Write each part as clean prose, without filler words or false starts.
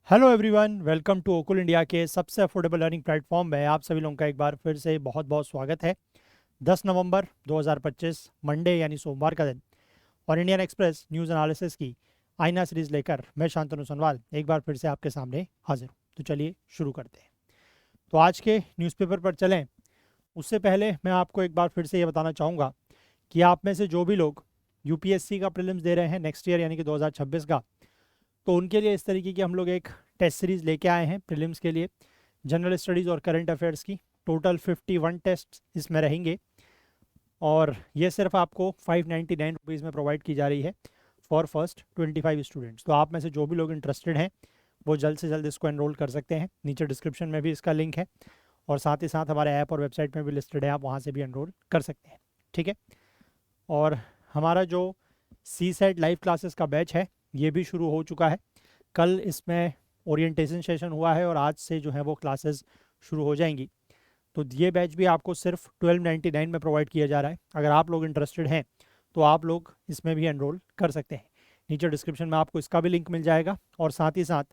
Hello everyone, welcome to ओकुल India के सबसे अफोर्डेबल लर्निंग प्लेटफॉर्म में आप सभी लोगों का एक बार फिर से बहुत बहुत स्वागत है। 10 नवंबर 2025 मंडे यानी सोमवार का दिन और इंडियन एक्सप्रेस न्यूज़ एनालिसिस की आईना सीरीज लेकर मैं शांतनु सोनवाल एक बार फिर से आपके सामने हाजिर हूँ। तो चलिए शुरू करते हैं। तो आज के न्यूज़पेपर पर चलें उससे पहले मैं आपको एक बार फिर से ये बताना चाहूँगा कि आप में से जो भी लोग यूपीएससी का प्रीलिम्स दे रहे हैं नेक्स्ट ईयर यानी कि 2026 का, तो उनके लिए इस तरीके की हम लोग एक टेस्ट सीरीज़ लेके आए हैं प्रीलिम्स के लिए। जनरल स्टडीज़ और करंट अफेयर्स की टोटल 51 टेस्ट इसमें रहेंगे और ये सिर्फ आपको 599 रुपीज़ में प्रोवाइड की जा रही है फॉर फर्स्ट 25 स्टूडेंट्स। तो आप में से जो भी लोग इंटरेस्टेड हैं वो जल्द से जल्द इसको एनरोल कर सकते हैं। नीचे डिस्क्रिप्शन में भी इसका लिंक है और साथ ही साथ हमारे ऐप और वेबसाइट में भी लिस्टेड है, आप वहाँ से भी एनरोल कर सकते हैं। ठीक है। और हमारा जो सी सेट लाइव क्लासेस का बैच है ये भी शुरू हो चुका है। कल इसमें ओरिएंटेशन सेशन हुआ है और आज से जो है वो क्लासेस शुरू हो जाएंगी। तो ये बैच भी आपको सिर्फ 1299 में प्रोवाइड किया जा रहा है। अगर आप लोग इंटरेस्टेड हैं तो आप लोग इसमें भी एनरोल कर सकते हैं। नीचे डिस्क्रिप्शन में आपको इसका भी लिंक मिल जाएगा और साथ ही साथ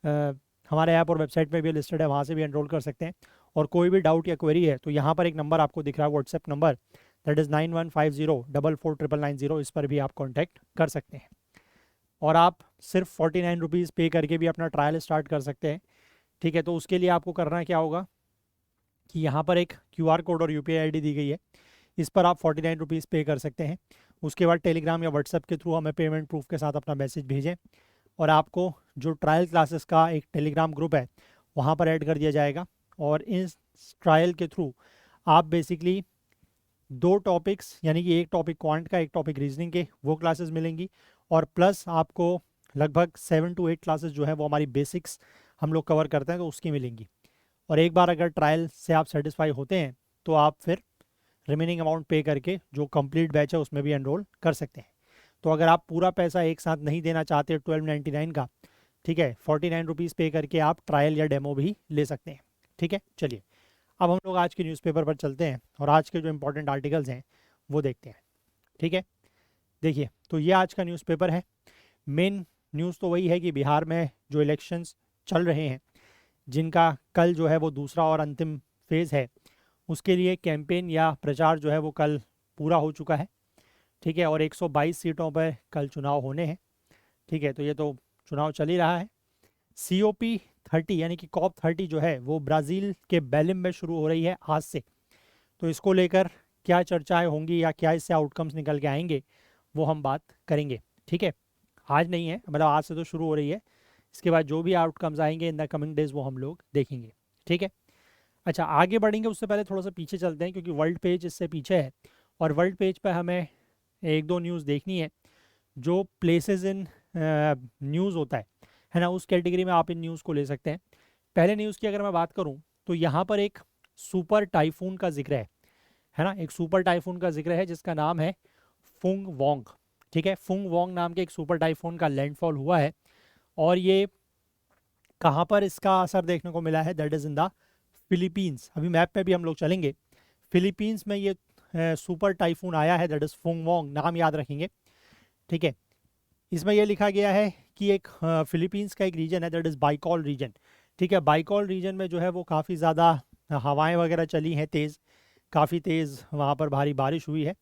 अ, हमारे ऐप और वेबसाइट में भी लिस्टेड है, वहाँ से भी एनरोल कर सकते हैं। और कोई भी डाउट या क्वेरी है तो यहाँ पर एक नंबर आपको दिख रहा है व्हाट्सएप नंबर, दैट इज़ 9150449990। इस पर भी आप कॉन्टैक्ट कर सकते हैं और आप सिर्फ 49 रुपीज़ पे करके भी अपना ट्रायल स्टार्ट कर सकते हैं। ठीक है। तो उसके लिए आपको करना क्या होगा कि यहाँ पर एक क्यूआर कोड और यूपीआई आईडी दी गई है, इस पर आप 49 रुपीज़ पे कर सकते हैं। उसके बाद टेलीग्राम या व्हाट्सएप के थ्रू हमें पेमेंट प्रूफ के साथ अपना मैसेज भेजें और आपको जो ट्रायल क्लासेस का एक टेलीग्राम ग्रुप है वहाँ पर ऐड कर दिया जाएगा। और इस ट्रायल के थ्रू आप बेसिकली दो टॉपिक्स यानी कि एक टॉपिक क्वांट का एक टॉपिक रीजनिंग के वो क्लासेस मिलेंगी और प्लस आपको लगभग 7 to 8 क्लासेस जो है वो हमारी बेसिक्स हम लोग कवर करते हैं तो उसकी मिलेंगी। और एक बार अगर ट्रायल से आप सेटिस्फाई होते हैं तो आप फिर रिमेनिंग अमाउंट पे करके जो कंप्लीट बैच है उसमें भी एनरोल कर सकते हैं। तो अगर आप पूरा पैसा एक साथ नहीं देना चाहते 1299 का, ठीक है, 49 रुपीज़ पे करके आप ट्रायल या डेमो भी ले सकते हैं। ठीक है। चलिए अब हम लोग आज के न्यूज़पेपर पर चलते हैं और आज के जो इंपॉर्टेंट आर्टिकल्स हैं वो देखते हैं। ठीक है। देखिए, तो ये आज का न्यूज़पेपर है। मेन न्यूज़ तो वही है कि बिहार में जो इलेक्शंस चल रहे हैं जिनका कल जो है वो दूसरा और अंतिम फेज़ है, उसके लिए कैंपेन या प्रचार जो है वो कल पूरा हो चुका है। ठीक है। और 122 सीटों पर कल चुनाव होने हैं। ठीक है। तो ये तो चुनाव चल ही रहा है। COP30 यानी कि COP30 जो है वो ब्राज़ील के बेलिम में शुरू हो रही है आज से। तो इसको लेकर क्या चर्चाएं होंगी या क्या इससे आउटकम्स निकल के आएंगे वो हम बात करेंगे। ठीक है। आज नहीं है, मतलब आज से तो शुरू हो रही है, इसके बाद जो भी आउटकम्स आएंगे इन द कमिंग डेज वो हम लोग देखेंगे। ठीक है। अच्छा, आगे बढ़ेंगे उससे पहले थोड़ा सा पीछे चलते हैं क्योंकि वर्ल्ड पेज इससे पीछे है और वर्ल्ड पेज पर हमें एक दो न्यूज़ देखनी है जो प्लेसेस इन न्यूज़ होता है ना, उस कैटेगरी में आप इन न्यूज़ को ले सकते हैं। पहले न्यूज़ की अगर मैं बात करूं तो यहाँ पर एक सुपर टाइफून का जिक्र है ना, एक सुपर टाइफून का जिक्र है जिसका नाम है फुंग वोंग। ठीक है। फुंग वोंग नाम के एक सुपर टाइफून का लैंडफॉल हुआ है और ये कहाँ पर इसका असर देखने को मिला है, that is in the Philippines. अभी मैप पे भी हम लोग चलेंगे। फिलीपींस में ये सुपर टाइफून आया है, दैट इज़ फुंग वोंग, नाम याद रखेंगे। ठीक है। इसमें यह लिखा गया है कि एक फिलीपींस का एक रीजन है दैट इज़ बाइकॉल रीजन। ठीक है। बाइकॉल रीजन में जो है वो काफ़ी ज़्यादा हवाएं वगैरह चली हैं तेज़, काफ़ी तेज़ वहाँ पर भारी बारिश हुई है।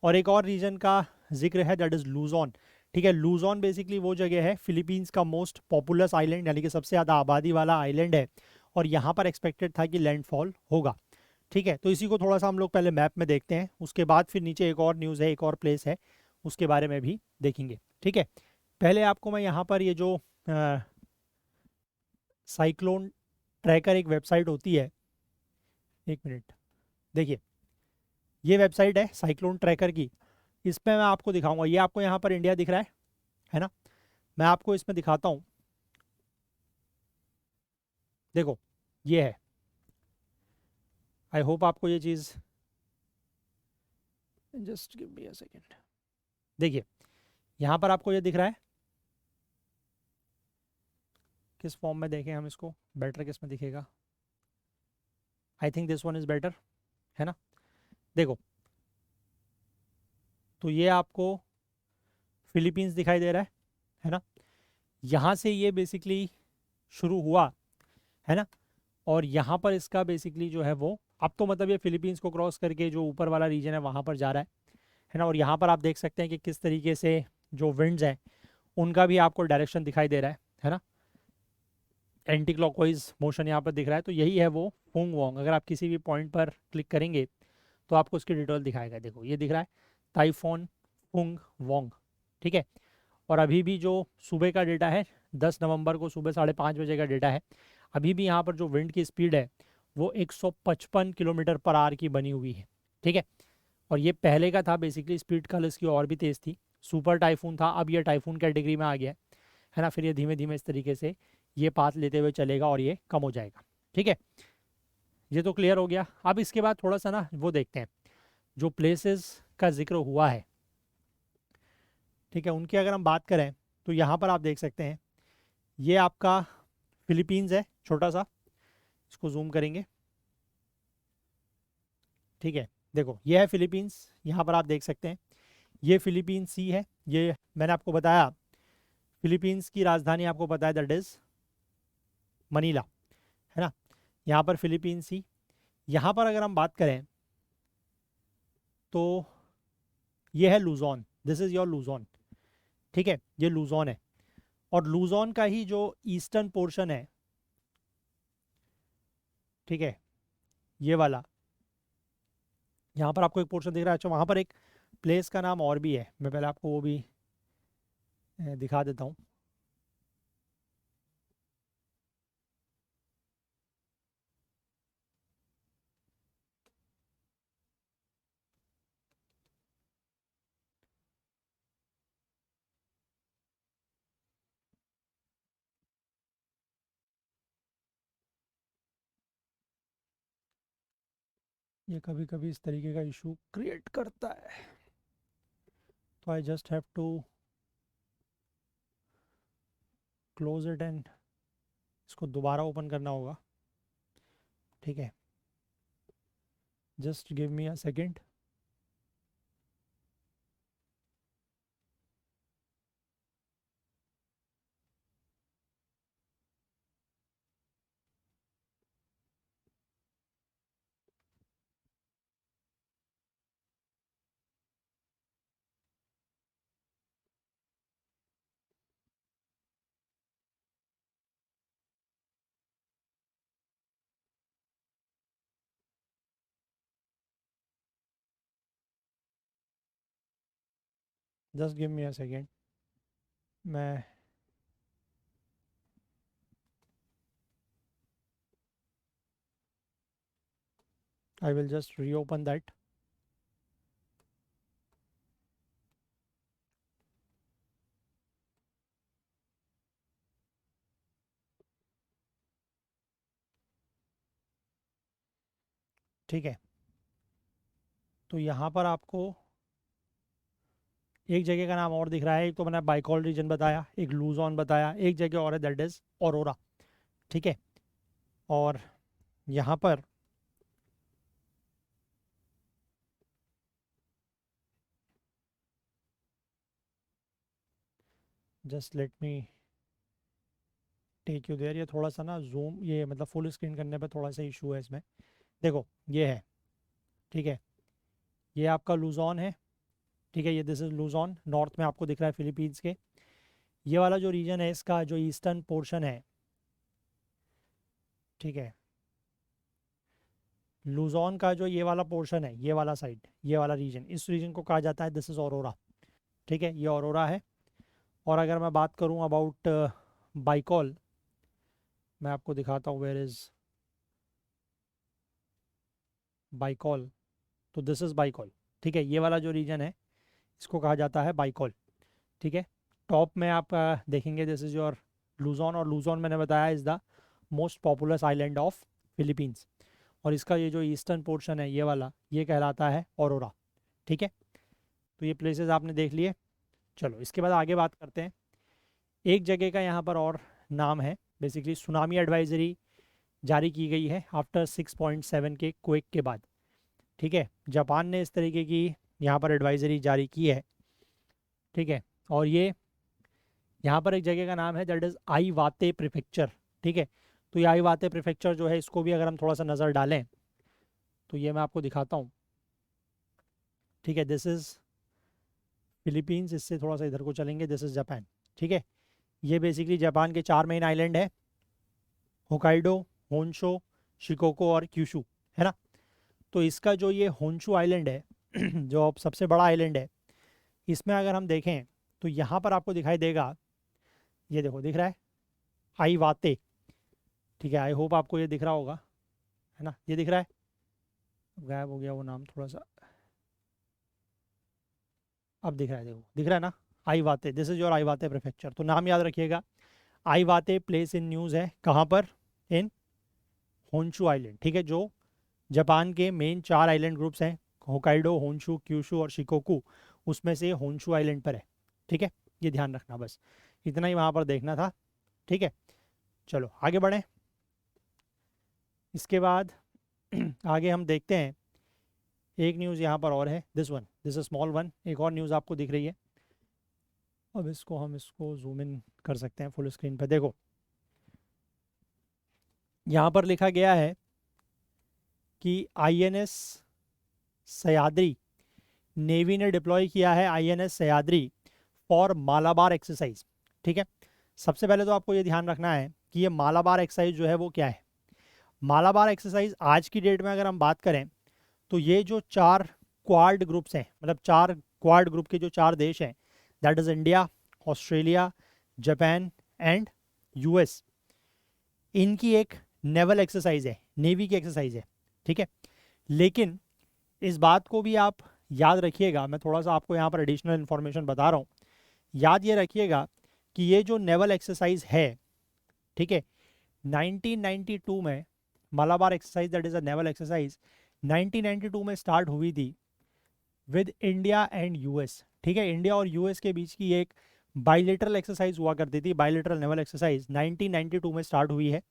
और एक और रीजन का जिक्र है दैट इज़ लूजॉन। ठीक है। लूजॉन बेसिकली वो जगह है, फिलीपींस का मोस्ट पॉपुलस आइलैंड यानी कि सबसे ज़्यादा आबादी वाला आइलैंड है और यहाँ पर एक्सपेक्टेड था कि लैंडफॉल होगा। ठीक है। तो इसी को थोड़ा सा हम लोग पहले मैप में देखते हैं, उसके बाद फिर नीचे एक और न्यूज़ है, एक और प्लेस है, उसके बारे में भी देखेंगे। ठीक है। पहले आपको मैं यहाँ पर ये जो साइक्लोन ट्रैकर एक वेबसाइट होती है, एक मिनट, देखिए ये वेबसाइट है साइक्लोन ट्रैकर की। इस पर मैं आपको दिखाऊंगा, ये आपको यहाँ पर इंडिया दिख रहा है ना, मैं आपको इसमें दिखाता हूँ। देखो ये है, आई होप आपको ये चीज़, just give me a second. देखिए यहाँ पर आपको ये दिख रहा है, किस फॉर्म में देखें हम इसको, बेटर किस में दिखेगा, I think this one is better, है ना। देखो तो ये आपको फिलीपींस दिखाई दे रहा है ना। यहाँ से ये बेसिकली शुरू हुआ, है ना। और यहाँ पर इसका बेसिकली जो है वो अब तो मतलब ये फिलीपींस को क्रॉस करके जो ऊपर वाला रीजन है वहाँ पर जा रहा है ना। और यहाँ पर आप देख सकते हैं कि किस तरीके से जो विंड्स हैं उनका भी आपको डायरेक्शन दिखाई दे रहा है ना। एंटी क्लॉकवाइज मोशन यहाँ पर दिख रहा है, तो यही है वो फुंग वोंग। अगर आप किसी भी पॉइंट पर क्लिक करेंगे तो आपको उसकी डिटेल दिखाएगा। देखो ये दिख रहा है ताइफोन फुंग वोंग, ठीक है। और अभी भी जो सुबह का डेटा है 10 नवंबर को सुबह 5:30 बजे का डेटा है, अभी भी यहाँ पर जो विंड की स्पीड है वो 155 किलोमीटर पर आवर की बनी हुई है, ठीक है। और ये पहले का था, बेसिकली स्पीड कल इसकी और भी तेज़ थी, सुपर टाइफून था, अब ये टाइफून कैटेगरी में आ गया है ना। फिर ये धीमे धीमे इस तरीके से ये पाथ लेते हुए चलेगा और ये कम हो जाएगा, ठीक है। ये तो क्लियर हो गया। अब इसके बाद थोड़ा सा ना वो देखते हैं जो प्लेसेस का जिक्र हुआ है, ठीक है, उनकी अगर हम बात करें तो यहाँ पर आप देख सकते हैं ये आपका फिलीपींस है, छोटा सा, इसको जूम करेंगे, ठीक है। देखो ये है फिलीपींस, यहाँ पर आप देख सकते हैं ये फिलीपींस सी है। ये मैंने आपको बताया फिलीपींस की राजधानी आपको पता है दैट इज़ मनीला, है ना। यहाँ पर फिलीपींस सी, यहाँ पर अगर हम बात करें तो ये है Luzon, this is your Luzon, ठीक है, ये लूजॉन है। और लूजॉन का ही जो ईस्टर्न पोर्शन है, ठीक है, ये वाला यहाँ पर आपको एक पोर्शन दिख रहा है। अच्छा वहाँ पर एक प्लेस का नाम और भी है, मैं पहले आपको वो भी दिखा देता हूँ। ये कभी कभी इस तरीके का इशू क्रिएट करता है, तो I just have to close it and इसको दोबारा ओपन करना होगा, ठीक है। Just give me a second. Just give me a second, मैं I will just reopen that. ठीक है, तो यहाँ पर आपको एक जगह का नाम और दिख रहा है। एक तो मैंने बाइकॉल रीजन बताया, एक लूजॉन बताया, एक जगह और है दैट इज़ औरोरा, ठीक है। और यहाँ पर just let me take you there. ये थोड़ा सा ना जूम, ये मतलब फुल स्क्रीन करने पे थोड़ा सा इशू है इसमें। देखो ये है, ठीक है, ये आपका लूजॉन है, ठीक है, ये दिस इज़ लूजॉन, नॉर्थ में आपको दिख रहा है फिलीपींस के। ये वाला जो रीजन है इसका जो ईस्टर्न पोर्शन है, ठीक है, लूजॉन का जो ये वाला पोर्शन है, ये वाला साइड, ये वाला रीजन, इस रीजन को कहा जाता है दिस इज़ औरोरा, ठीक है, ये औरोरा है। और अगर मैं बात करूँ अबाउट बाइकॉल, मैं आपको दिखाता हूँ वेयर इज़ बाइकॉल, तो दिस इज़ बाइकॉल, ठीक है, ये वाला जो रीजन है इसको कहा जाता है बाइकॉल, ठीक है। टॉप में आप देखेंगे दिस इज़ योर लूजॉन, और लूजॉन मैंने बताया is the most populous island of Philippines. और इसका ये जो ईस्टर्न पोर्शन है ये वाला, ये कहलाता है औरोरा, ठीक है। तो ये प्लेसेस आपने देख लिए। चलो इसके बाद आगे बात करते हैं। एक जगह का यहाँ पर और नाम है, बेसिकली सुनामी एडवाइजरी जारी की गई है आफ्टर 6.7 के क्वेक के बाद, ठीक है। जापान ने इस तरीके की यहाँ पर एडवाइजरी जारी की है, ठीक है। और ये यहाँ पर एक जगह का नाम है दैट इज़ आई वाते प्रिफेक्चर, ठीक है। तो ये आइवाते प्रीफेक्चर जो है इसको भी अगर हम थोड़ा सा नज़र डालें तो ये मैं आपको दिखाता हूँ। ठीक है, दिस इज़ फिलीपींस, इससे थोड़ा सा इधर को चलेंगे, दिस इज़ जापान। ठीक है, ये बेसिकली जापान के 4 मेन आइलैंड है, होकाइडो, होन्शो, शिकोको और क्यूशू, है ना। तो इसका जो ये होन्शू आइलैंड है जो अब सबसे बड़ा आइलैंड है, इसमें अगर हम देखें तो यहाँ पर आपको दिखाई देगा, ये देखो दिख रहा है आइवाते। ठीक है, आई होप आपको ये दिख रहा होगा, है ना, ये दिख रहा है, गायब हो गया वो नाम थोड़ा सा, अब दिख रहा है, देखो दिख रहा है ना, आइवाते, दिस इज योर आइवाते प्रीफेक्चर। तो नाम याद रखिएगा, आइवाते प्लेस इन न्यूज़ है, कहाँ पर, इन होन्शू आइलैंड। ठीक है, जो जापान के मेन 4 आइलैंड ग्रुप्स हैं, होकाइडो, होन्शू, क्यूशू और शिकोकू, उसमें से होन्शू आइलैंड पर है। ठीक है, ये ध्यान रखना, बस इतना ही वहाँ पर देखना था। ठीक है, चलो आगे बढ़ें। इसके बाद आगे हम देखते हैं, एक न्यूज़ यहाँ पर और है, this one, this a small one, एक और न्यूज़ आपको दिख रही है। अब इसको जूम इन कर सकते हैं फुल स्क्रीन पर। देखो यहाँ पर लिखा गया है कि आईएनएस सह्याद्री, नेवी ने डिप्लॉय किया है INS Sahyadri for Malabar exercise. ठीक है, सबसे पहले तो आपको ये ध्यान रखना है कि ये मालाबार एक्सरसाइज जो है वो क्या है। मालाबार एक्सरसाइज आज की डेट में अगर हम बात करें तो ये जो 4 क्वाड ग्रुप्स हैं, मतलब 4 क्वाड ग्रुप के जो 4 देश हैं, that is India, Australia, Japan and US, इनकी एक नेवल एक्सरसाइज है, नेवी की एक्सरसाइज है। ठीक है, लेकिन इस बात को भी आप याद रखिएगा, मैं थोड़ा सा आपको यहाँ पर एडिशनल इन्फॉर्मेशन बता रहा हूँ, याद ये रखिएगा कि ये जो नेवल एक्सरसाइज है, ठीक है, 1992 में Malabar exercise, that is a naval exercise, 1992 में स्टार्ट हुई थी विद इंडिया एंड यूएस। ठीक है, इंडिया और यूएस के बीच की एक बाइलेटरल एक्सरसाइज हुआ करती थी, बाइलेटरल नेवल एक्सरसाइज 1992 में स्टार्ट हुई है।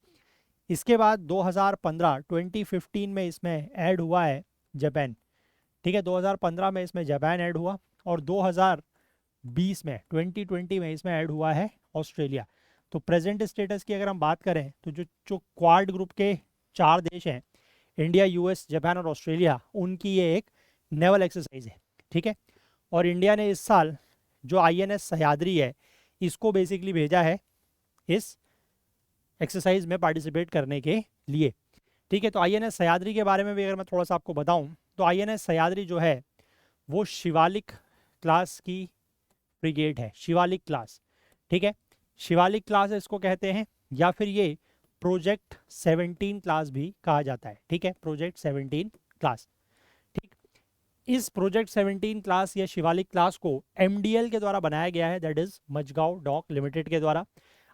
इसके बाद 2015 में इसमें ऐड हुआ है जापान। ठीक है, 2015 में इसमें जापान ऐड हुआ और 2020 में 2020 में इसमें ऐड हुआ है ऑस्ट्रेलिया। तो प्रेजेंट स्टेटस की अगर हम बात करें तो जो जो क्वाड ग्रुप के 4 देश हैं, इंडिया, यूएस, जापान और ऑस्ट्रेलिया, उनकी ये एक नेवल एक्सरसाइज है। ठीक है, और इंडिया ने इस साल जो आईएनएस सह्याद्री है इसको बेसिकली भेजा है इस एक्सरसाइज में पार्टिसिपेट करने के लिए। ठीक है, तो आईएनएस सह्याद्री के बारे में भी अगर मैं थोड़ा सा आपको बताऊं तो आईएनएस सह्याद्री जो है वो शिवालिक क्लास की फ्रिगेट है, शिवालिक क्लास। ठीक है, शिवालिक क्लास इसको कहते हैं, या फिर ये प्रोजेक्ट 17 क्लास भी कहा जाता है। ठीक है, प्रोजेक्ट 17 क्लास। ठीक, इस प्रोजेक्ट 17 क्लास या शिवालिक क्लास को एमडीएल के द्वारा बनाया गया है, that is Mazagon dock limited के द्वारा।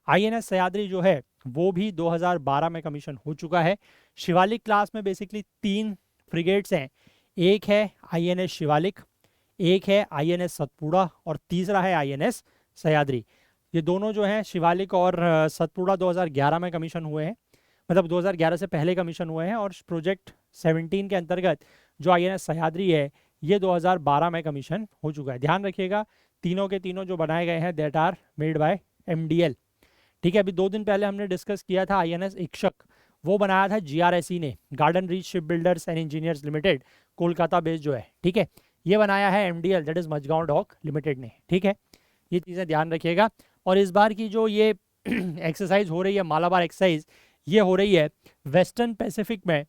आईएनएस सह्याद्री जो है वो भी 2012 में कमीशन हो चुका है। शिवालिक क्लास में बेसिकली 3 फ्रिगेट्स हैं, एक है आईएनएस शिवालिक, एक है आईएनएस सतपुड़ा और तीसरा है आईएनएस सह्याद्री। ये दोनों जो हैं शिवालिक और सतपुड़ा 2011 में कमीशन हुए हैं, मतलब 2011 से पहले कमीशन हुए हैं, और प्रोजेक्ट 17 के अंतर्गत जो आईएनएस सह्याद्री है ये 2012 में कमीशन हो चुका है। ध्यान रखिएगा, तीनों के तीनों जो बनाए गए हैं that are made by MDL. ठीक है, अभी 2 दिन पहले हमने डिस्कस किया था आईएनएस इक्षक, वो बनाया था जीआरएसई ने, garden reach ship builders and engineers limited, Kolkata based जो है। ठीक है, ये बनाया है MDL, that is Mazagon dock limited ने। ठीक है, ये चीज़ें ध्यान रखिएगा। और इस बार की जो ये एक्सरसाइज हो रही है, मालाबार एक्सरसाइज, ये हो रही है वेस्टर्न पैसिफिक में,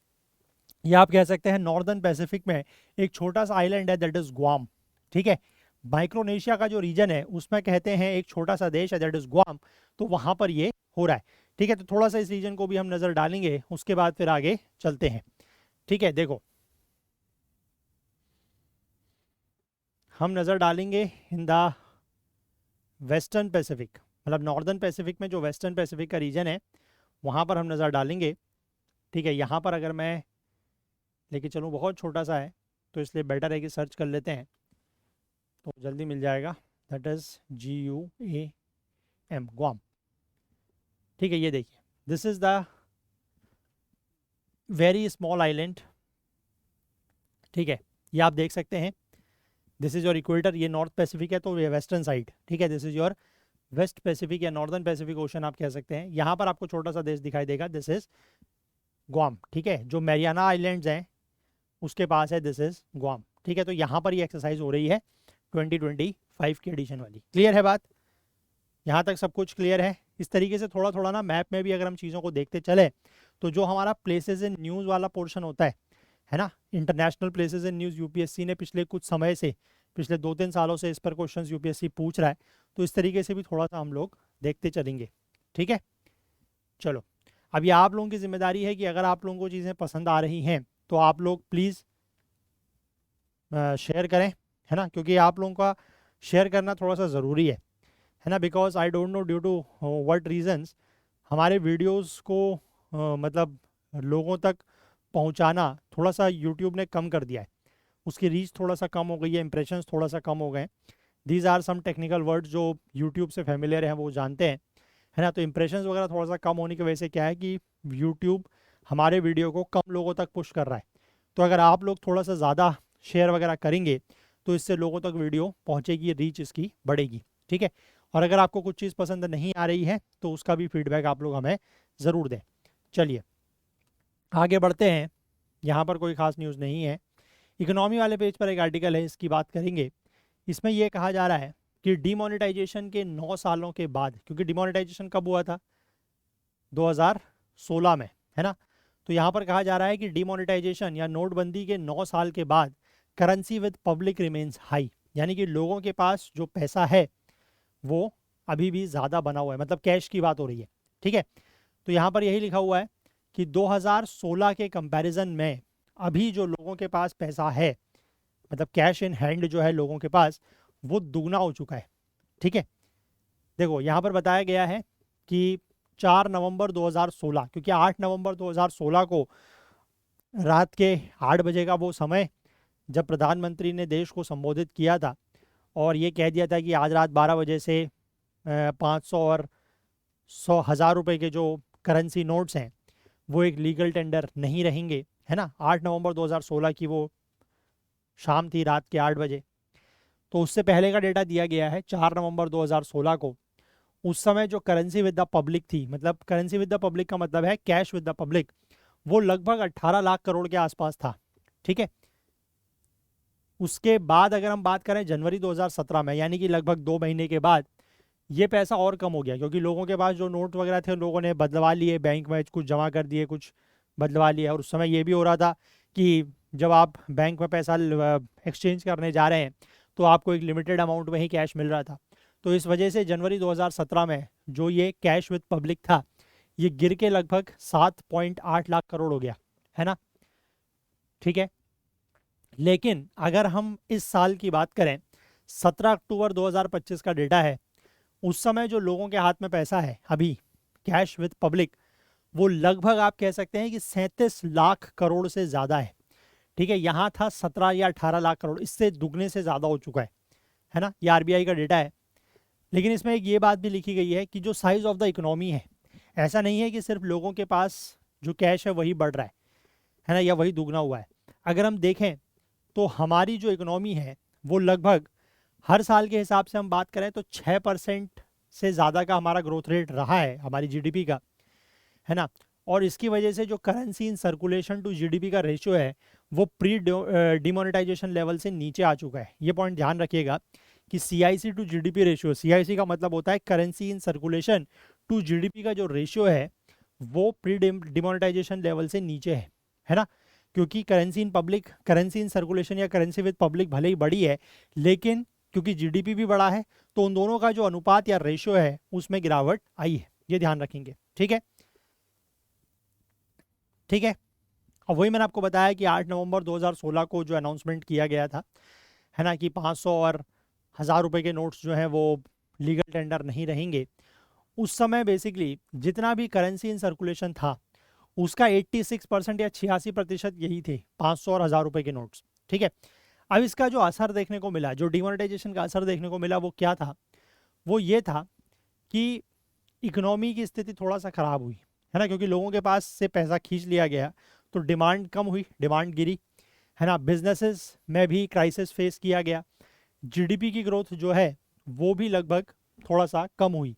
या आप कह सकते हैं नॉर्दर्न पैसिफिक में एक छोटा सा आइलैंड है, दैट इज ग्वाम। ठीक है, माइक्रोनेशिया का जो रीजन है उसमें कहते हैं एक छोटा सा देश है, दैट इज ग्वाम, तो वहां पर ये हो रहा है। ठीक है, तो थोड़ा सा इस रीजन को भी हम नजर डालेंगे, उसके बाद फिर आगे चलते हैं। ठीक है, देखो हम नजर डालेंगे इन द वेस्टर्न पैसिफिक, मतलब नॉर्दर्न पैसिफिक में जो वेस्टर्न पैसिफिक का रीजन है वहाँ पर हम नज़र डालेंगे। ठीक है, यहाँ पर अगर मैं लेके चलूँ, बहुत छोटा सा है तो इसलिए बेटर है कि सर्च कर लेते हैं तो जल्दी मिल जाएगा, दैट इज़ GUAM, ग्वाम। ठीक है, ये देखिए, this is the very small island. ठीक है, ये आप देख सकते हैं, दिस इज़ योर इक्वेटर, ये नॉर्थ पैसिफिक है तो ये वेस्टर्न साइड। ठीक है, this is your west Pacific या नॉर्दर्न पैसिफिक ओशन आप कह सकते हैं। यहाँ पर आपको छोटा सा देश दिखाई देगा, दिस इज ग्वाम, ठीक है। जो मैरियाना आइलैंड्स हैं उसके पास है, दिस इज ग्वाम, ठीक है। तो यहाँ पर ये एक्सरसाइज हो रही है 2025 की एडिशन वाली। क्लियर है बात? यहाँ तक सब कुछ क्लियर है? इस तरीके से थोड़ा थोड़ा ना मैप में भी अगर हम चीज़ों को देखते चले तो जो हमारा प्लेसेस इन न्यूज़ वाला पोर्शन होता है ना, international places in news UPSC ने पिछले कुछ समय से, पिछले 2-3 सालों से इस पर क्वेश्चंस यूपीएससी पूछ रहा है, तो इस तरीके से भी थोड़ा सा हम लोग देखते चलेंगे, ठीक है। चलो, अब ये आप लोगों की जिम्मेदारी है कि अगर आप लोगों को चीज़ें पसंद आ रही हैं तो आप लोग प्लीज़ शेयर करें, है ना, क्योंकि आप लोगों का शेयर करना थोड़ा सा ज़रूरी है ना, because I don't know due to what reasons हमारे वीडियोस को मतलब लोगों तक पहुंचाना थोड़ा सा यूट्यूब ने कम कर दिया है, उसकी रीच थोड़ा सा कम हो गई है, इंप्रेशंस थोड़ा सा कम हो गए हैं। These are some technical words जो यूट्यूब से फेमिलियर हैं वो जानते हैं, है ना। तो इंप्रेशंस वगैरह थोड़ा सा कम होने की वजह से क्या है कि यूट्यूब हमारे वीडियो को कम लोगों तक पुश कर रहा है। तो अगर आप लोग थोड़ा सा ज़्यादा शेयर वगैरह करेंगे तो इससे लोगों तक वीडियो पहुँचेगी, रीच इसकी बढ़ेगी, ठीक है। और अगर आपको कुछ चीज़ पसंद नहीं आ रही है तो उसका भी फीडबैक आप लोग हमें ज़रूर दें। चलिए आगे बढ़ते हैं। यहाँ पर कोई ख़ास न्यूज़ नहीं है। इकोनॉमी वाले पेज पर एक आर्टिकल है, इसकी बात करेंगे। इसमें यह कहा जा रहा है कि डिमोनेटाइजेशन के 9 सालों के बाद, क्योंकि डिमोनेटाइजेशन कब हुआ था? 2016 में, है ना। तो यहाँ पर कहा जा रहा है कि डिमोनेटाइजेशन या नोटबंदी के 9 साल के बाद currency with public remains high, यानी कि लोगों के पास जो पैसा है वो अभी भी ज़्यादा बना हुआ है, मतलब कैश की बात हो रही है, ठीक है। तो यहाँ पर यही लिखा हुआ है कि 2016 के कंपैरिजन में अभी जो लोगों के पास पैसा है, मतलब कैश इन हैंड जो है लोगों के पास, वो दुगना हो चुका है, ठीक है। देखो यहाँ पर बताया गया है कि 4 नवंबर 2016, क्योंकि 8 नवंबर 2016 को रात के 8 बजे का वो समय जब प्रधानमंत्री ने देश को संबोधित किया था और ये कह दिया था कि आज रात 12 बजे से 500 और 100,000 रुपए के जो करेंसी नोट्स हैं वो एक लीगल टेंडर नहीं रहेंगे, है ना। 8 नवंबर 2016 की वो शाम थी, रात के 8 बजे। तो उससे पहले का डेटा दिया गया है 4 नवंबर 2016 को। उस समय जो करेंसी विद द पब्लिक थी, मतलब करेंसी विद द पब्लिक का मतलब है कैश विद द पब्लिक, वो लगभग 18 लाख करोड़ के आसपास था, ठीक है। उसके बाद अगर हम बात करें जनवरी 2017 में, यानी कि लगभग 2 महीने के बाद, ये पैसा और कम हो गया, क्योंकि लोगों के पास जो नोट वगैरह थे लोगों ने बदलवा लिए, बैंक में कुछ जमा कर दिए, कुछ बदलवा लिया। और उस समय ये भी हो रहा था कि जब आप बैंक में पैसा एक्सचेंज करने जा रहे हैं तो आपको एक लिमिटेड अमाउंट में ही कैश मिल रहा था। तो इस वजह से जनवरी 2017 में जो ये कैश विद पब्लिक था, ये गिर के लगभग 7.8 लाख करोड़ हो गया, है ना, ठीक है। लेकिन अगर हम इस साल की बात करें, 17 अक्टूबर 2025 का डेटा है, उस समय जो लोगों के हाथ में पैसा है अभी कैश विद पब्लिक, वो लगभग आप कह सकते हैं कि 37 लाख करोड़ से ज़्यादा है, ठीक है। यहाँ था 17 या 18 लाख करोड़, इससे दुगने से ज़्यादा हो चुका है ना। ये आरबीआई का डेटा है। लेकिन इसमें एक ये बात भी लिखी गई है कि जो साइज़ ऑफ द इकोनॉमी है, ऐसा नहीं है कि सिर्फ लोगों के पास जो कैश है वही बढ़ रहा है ना, या वही दुगना हुआ है। अगर हम देखें तो हमारी जो इकोनॉमी है वो लगभग हर साल के हिसाब से हम बात करें तो 6% से ज़्यादा का हमारा ग्रोथ रेट रहा है हमारी जीडीपी का, है ना। और इसकी वजह से जो currency in circulation to GDP का रेशियो है वो प्री डिमोनेटाइजेशन लेवल से नीचे आ चुका है। ये पॉइंट ध्यान रखिएगा कि CIC to GDP ratio, CIC का मतलब होता है currency in circulation to GDP का जो रेशियो है वो प्री डिमोनेटाइजेशन लेवल से नीचे है ना। क्योंकि currency in public, currency in circulation या करेंसी विद पब्लिक भले ही बड़ी है, लेकिन क्योंकि जीडीपी भी बड़ा है तो उन दोनों का जो अनुपात या रेशियो है उसमें गिरावट आई है, ये ध्यान रखेंगे, ठीक है, ठीक है। अब वही मैंने आपको बताया कि 8 नवंबर 2016 को जो अनाउंसमेंट किया गया था, है ना, कि 500 और 1000 रुपए के नोट्स जो हैं वो लीगल टेंडर नहीं रहेंगे। उस समय बेसिकली जितना भी करेंसी इन सर्कुलेशन था उसका 86% या 86% यही थे 500 और 1000 रुपए के नोट्स, ठीक है। अब इसका जो असर देखने को मिला, जो डिमोनेटाइजेशन का असर देखने को मिला, वो क्या था? वो ये था कि इकोनॉमी की स्थिति थोड़ा सा ख़राब हुई, है ना, क्योंकि लोगों के पास से पैसा खींच लिया गया तो डिमांड कम हुई, डिमांड गिरी, है ना। बिजनेसेस में भी क्राइसिस फेस किया गया। जीडीपी की ग्रोथ जो है वो भी लगभग थोड़ा सा कम हुई,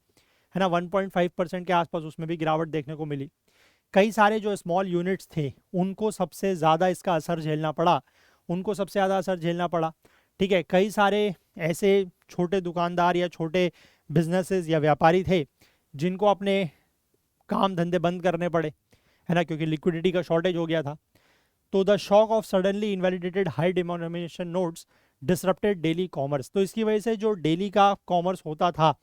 है ना, 1.5% के आसपास उसमें भी गिरावट देखने को मिली। कई सारे जो स्मॉल यूनिट्स थे उनको सबसे ज़्यादा इसका असर झेलना पड़ा, उनको सबसे ज़्यादा असर झेलना पड़ा। ठीक है, कई सारे ऐसे छोटे दुकानदार या छोटे बिजनेसेस या व्यापारी थे जिनको अपने काम धंधे बंद करने पड़े, है ना, क्योंकि लिक्विडिटी का शॉर्टेज हो गया था। तो the shock of suddenly invalidated high denomination notes disrupted daily commerce. तो इसकी वजह से जो डेली का कॉमर्स होता था,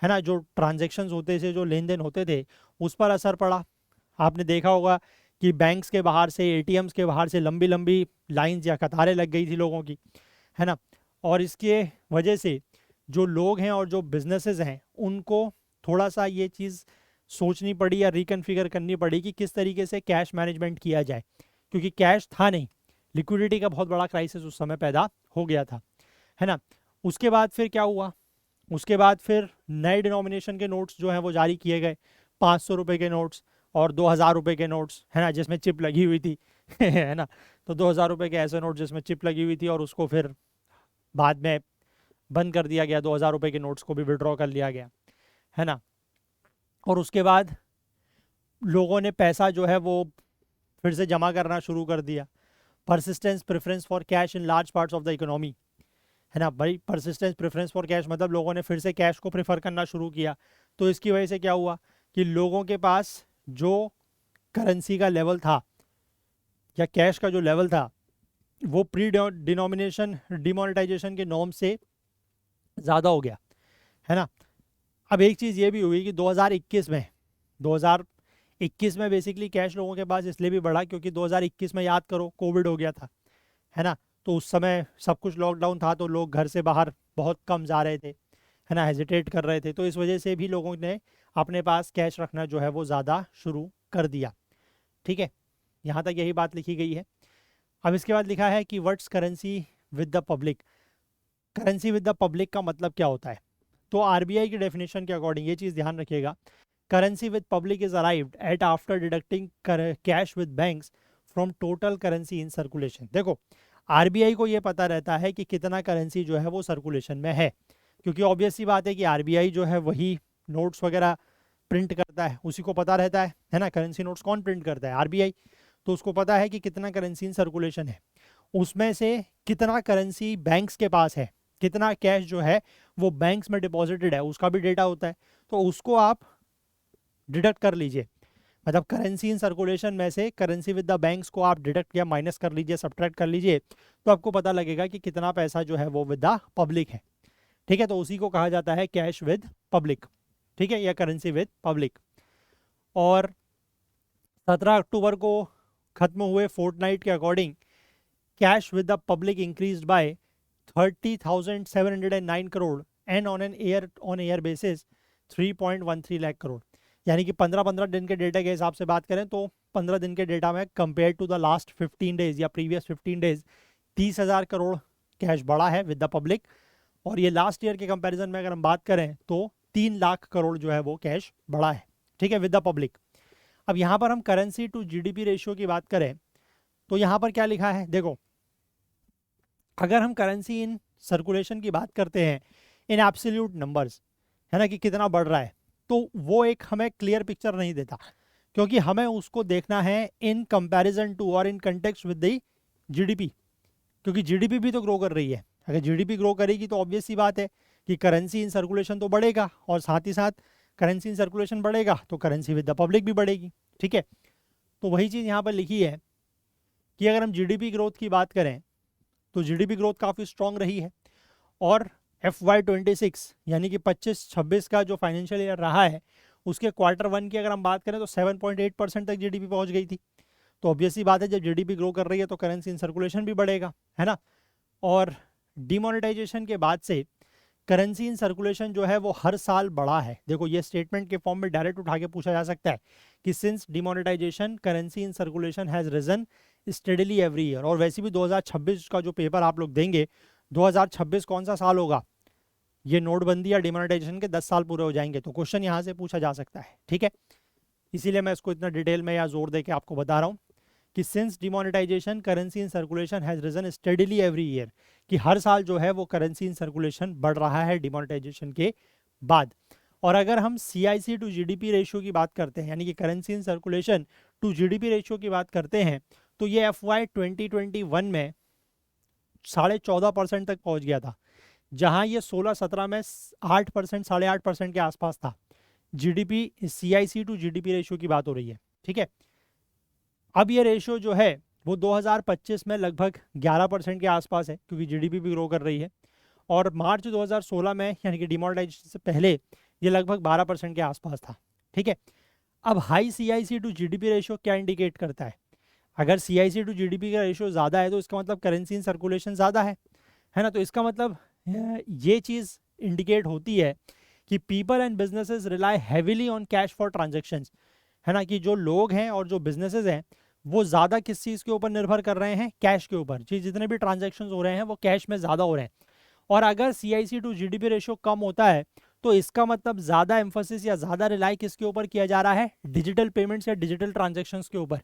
है ना, जो ट्रांजेक्शन्स होते थे, जो लेन देन होते थे, उस पर असर पड़ा। आपने देखा होगा कि बैंक्स के बाहर से, एटीएम्स के बाहर से लंबी लंबी लाइंस या कतारें लग गई थी लोगों की, है ना। और इसके वजह से जो लोग हैं और जो बिजनेसेस हैं उनको थोड़ा सा ये चीज़ सोचनी पड़ी या रिकन्फिगर करनी पड़ी कि किस तरीके से कैश मैनेजमेंट किया जाए, क्योंकि कैश था नहीं, लिक्विडिटी का बहुत बड़ा क्राइसिस उस समय पैदा हो गया था, है ना। उसके बाद फिर क्या हुआ, उसके बाद फिर नए डिनोमिनेशन के नोट्स जो हैं वो जारी किए गए, 500 रुपये के नोट्स और 2000 रुपये के नोट्स, है ना, जिसमें चिप लगी हुई थी है ना। तो 2000 रुपये के ऐसे नोट जिसमें चिप लगी हुई थी और उसको फिर बाद में बंद कर दिया गया, 2000 रुपये के नोट्स को भी विड्रॉ कर लिया गया, है ना। और उसके बाद लोगों ने पैसा जो है वो फिर से जमा करना शुरू कर दिया। Persistence preference for cash in large parts of the economy, है ना भाई, परसिस्टेंस प्रेफरेंस फॉर कैश मतलब लोगों ने फिर से कैश को प्रेफर करना शुरू किया। तो इसकी वजह से क्या हुआ कि लोगों के पास जो करेंसी का लेवल था या कैश का जो लेवल था वो प्री डिनोमिनेशन डिमोनेटाइजेशन के नॉर्म से ज़्यादा हो गया, है ना। अब एक चीज़ ये भी हुई कि 2021 में बेसिकली कैश लोगों के पास इसलिए भी बढ़ा क्योंकि 2021 में याद करो कोविड हो गया था, है ना। तो उस समय सब कुछ लॉकडाउन था, तो लोग घर से बाहर बहुत कम जा रहे थे, है ना, हेजिटेट कर रहे थे। तो इस वजह से भी लोगों ने अपने पास कैश रखना जो है वो ज़्यादा शुरू कर दिया। ठीक है, यहाँ तक यही बात लिखी गई है। अब इसके बाद लिखा है कि what's currency with the public. Currency with the public का मतलब क्या होता है? तो आरबीआई की डेफिनेशन के अकॉर्डिंग ये चीज़ ध्यान रखिएगा, currency with public is arrived at after deducting cash with banks from total currency in circulation. देखो, आरबीआई को ये पता रहता है कि कितना करेंसी जो है वो सर्कुलेशन में है, क्योंकि ऑब्वियस सी बात है कि आरबीआई जो है वही नोट्स वगैरह प्रिंट करता है, उसी को पता रहता है ना। करेंसी नोट्स कौन प्रिंट करता है? आरबीआई। तो उसको पता है कि कितना करेंसी इन सर्कुलेशन है, उसमें से कितना करेंसी बैंक्स के पास है, कितना कैश जो है वो बैंक्स में डिपॉजिटेड है, उसका भी डेटा होता है। तो उसको आप डिडक्ट कर लीजिए, मतलब करेंसी इन सर्कुलेशन में से करेंसी विद द बैंक्स को आप डिडक्ट या माइनस कर लीजिए, सब्ट्रैक्ट कर लीजिए, तो आपको पता लगेगा कि कितना पैसा जो है वो विद द पब्लिक है। ठीक है, तो उसी को कहा जाता है कैश विद पब्लिक, ठीक है, या करेंसी विद पब्लिक। और 17 अक्टूबर को खत्म हुए फोर्टनाइट के according cash with the public increased by 30,709 crore and on year basis 3.13 lakh crore. यानी कि 15 दिन के डेटा के हिसाब से बात करें तो 15 दिन के डेटा में compare to the last 15 days या प्रीवियस 15 डेज 30,000 करोड़ कैश बढ़ा है विद द पब्लिक। और ये लास्ट ईयर के कंपैरिजन में अगर हम बात करें तो 3 लाख करोड़ जो है वो कैश बढ़ा है, ठीक है, विद द पब्लिक। अब यहाँ पर हम करेंसी टू जीडीपी रेशियो की बात करें तो यहाँ पर क्या लिखा है, देखो, अगर हम करेंसी इन सर्कुलेशन की बात करते हैं इन एब्सोल्यूट नंबर्स, है ना, कि कितना बढ़ रहा है, तो वो एक हमें क्लियर पिक्चर नहीं देता, क्योंकि हमें उसको देखना है इन कंपैरिजन टू और in context with the GDP, क्योंकि जीडीपी भी तो ग्रो कर रही है। अगर जीडीपी ग्रो करेगी तो ऑब्वियस सी बात है कि करेंसी इन सर्कुलेशन तो बढ़ेगा, और साथ ही साथ करेंसी इन सर्कुलेशन बढ़ेगा तो करेंसी विद द पब्लिक भी बढ़ेगी, ठीक है। तो वही चीज़ यहाँ पर लिखी है कि अगर हम जीडीपी ग्रोथ की बात करें तो जीडीपी ग्रोथ काफ़ी स्ट्रॉन्ग रही है, और FY26 यानी कि 25-26 का जो फाइनेंशियल ईयर रहा है उसके Q1 की अगर हम बात करें तो 7.8% तक जीडीपी पहुंच गई थी। तो ऑब्वियसली बात है, जब जीडीपी ग्रो कर रही है तो करेंसी इन सर्कुलेशन भी बढ़ेगा, है ना। और डिमोनेटाइजेशन के बाद से करेंसी इन सर्कुलेशन जो है वो हर साल बढ़ा है। देखो, ये स्टेटमेंट के फॉर्म में डायरेक्ट उठा के पूछा जा सकता है कि since demonetization currency in circulation has risen steadily every year. और वैसे भी 2026 का जो पेपर आप लोग देंगे, 2026 कौन सा साल होगा, ये नोटबंदी या डिमोनेटाइजेशन के 10 साल पूरे हो जाएंगे, तो क्वेश्चन यहाँ से पूछा जा सकता है, ठीक है। इसीलिए मैं इसको इतना डिटेल में या जोर दे के आपको बता रहा हूँ कि since demonetization currency in circulation has risen steadily every year, कि हर साल जो है वो करेंसी इन सर्कुलेशन बढ़ रहा है डिमोनेटाइजेशन के बाद। और अगर हम CIC टू GDP रेशियो की बात करते हैं, यानी कि currency in circulation to GDP ratio की बात करते हैं, तो ये FY 2021 में 14.5% तक पहुंच गया था, जहां ये 16-17 में 8%, 8.5% के आसपास था। GDP CIC to GDP ratio की बात हो रही है, ठीक है। अब ये रेशियो जो है वो 2025 में लगभग 11% के आसपास है, क्योंकि GDP भी ग्रो कर रही है। और मार्च 2016 में, यानी कि डिमोनेटाइजेशन से पहले, ये लगभग 12% के आसपास था, ठीक है। अब high CIC to GDP ratio क्या इंडिकेट करता है? अगर CIC टू GDP का रेशियो ज़्यादा है तो इसका मतलब करेंसी इन सर्कुलेशन ज़्यादा है ना। तो इसका मतलब ये चीज़ इंडिकेट होती है कि people and businesses rely heavily on cash for transactions, है ना, कि जो लोग हैं और जो बिजनेसेस हैं वो ज़्यादा किस चीज़ के ऊपर निर्भर कर रहे हैं? कैश के ऊपर। जी, जितने भी ट्रांजेक्शन्स हो रहे हैं वो कैश में ज़्यादा हो रहे हैं। और अगर CIC टू GDP रेशियो कम होता है तो इसका मतलब ज़्यादा एम्फोसिस या ज़्यादा रिलाई किसके ऊपर किया जा रहा है? डिजिटल पेमेंट्स या डिजिटल ट्रांजेक्शन्स के ऊपर,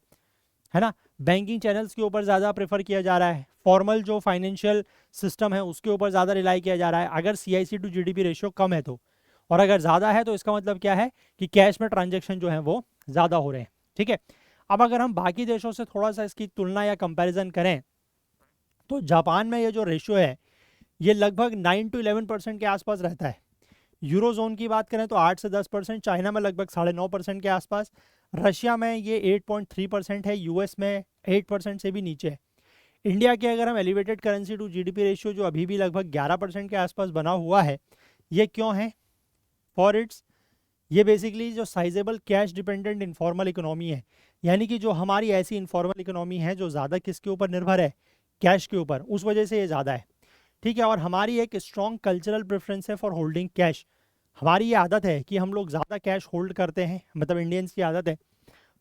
है ना। बैंकिंग चैनल्स के ऊपर ज़्यादा प्रेफर किया जा रहा है, फॉर्मल जो फाइनेंशियल सिस्टम है उसके ऊपर ज़्यादा रिलाई किया जा रहा है अगर CIC टू GDP रेशियो कम है तो। और अगर ज़्यादा है तो इसका मतलब क्या है कि कैश में ट्रांजेक्शन जो है वो ज़्यादा हो रहे हैं, ठीक है। अब अगर हम बाकी देशों से थोड़ा सा इसकी तुलना या कंपैरिजन करें तो जापान में ये जो रेशियो है ये लगभग 9 to 11% के आसपास रहता है। यूरोजोन की बात करें तो 8 से 10%, चाइना में लगभग 9.5% के आसपास, रशिया में ये 8.3% है, US में 8% से भी नीचे है। इंडिया के अगर हम elevated currency to GDP ratio जो अभी भी लगभग 11% के आसपास बना हुआ है, ये क्यों है? फॉर इट्स, ये बेसिकली जो sizeable cash dependent informal economy है, यानी कि जो हमारी ऐसी इनफॉर्मल इकोनॉमी है जो ज़्यादा किसके ऊपर निर्भर है? कैश के ऊपर, उस वजह से ये ज़्यादा है, ठीक है। और हमारी एक स्ट्रॉन्ग कल्चरल प्रेफरेंस है फॉर होल्डिंग कैश। हमारी ये आदत है कि हम लोग ज़्यादा कैश होल्ड करते हैं, मतलब इंडियंस की आदत है।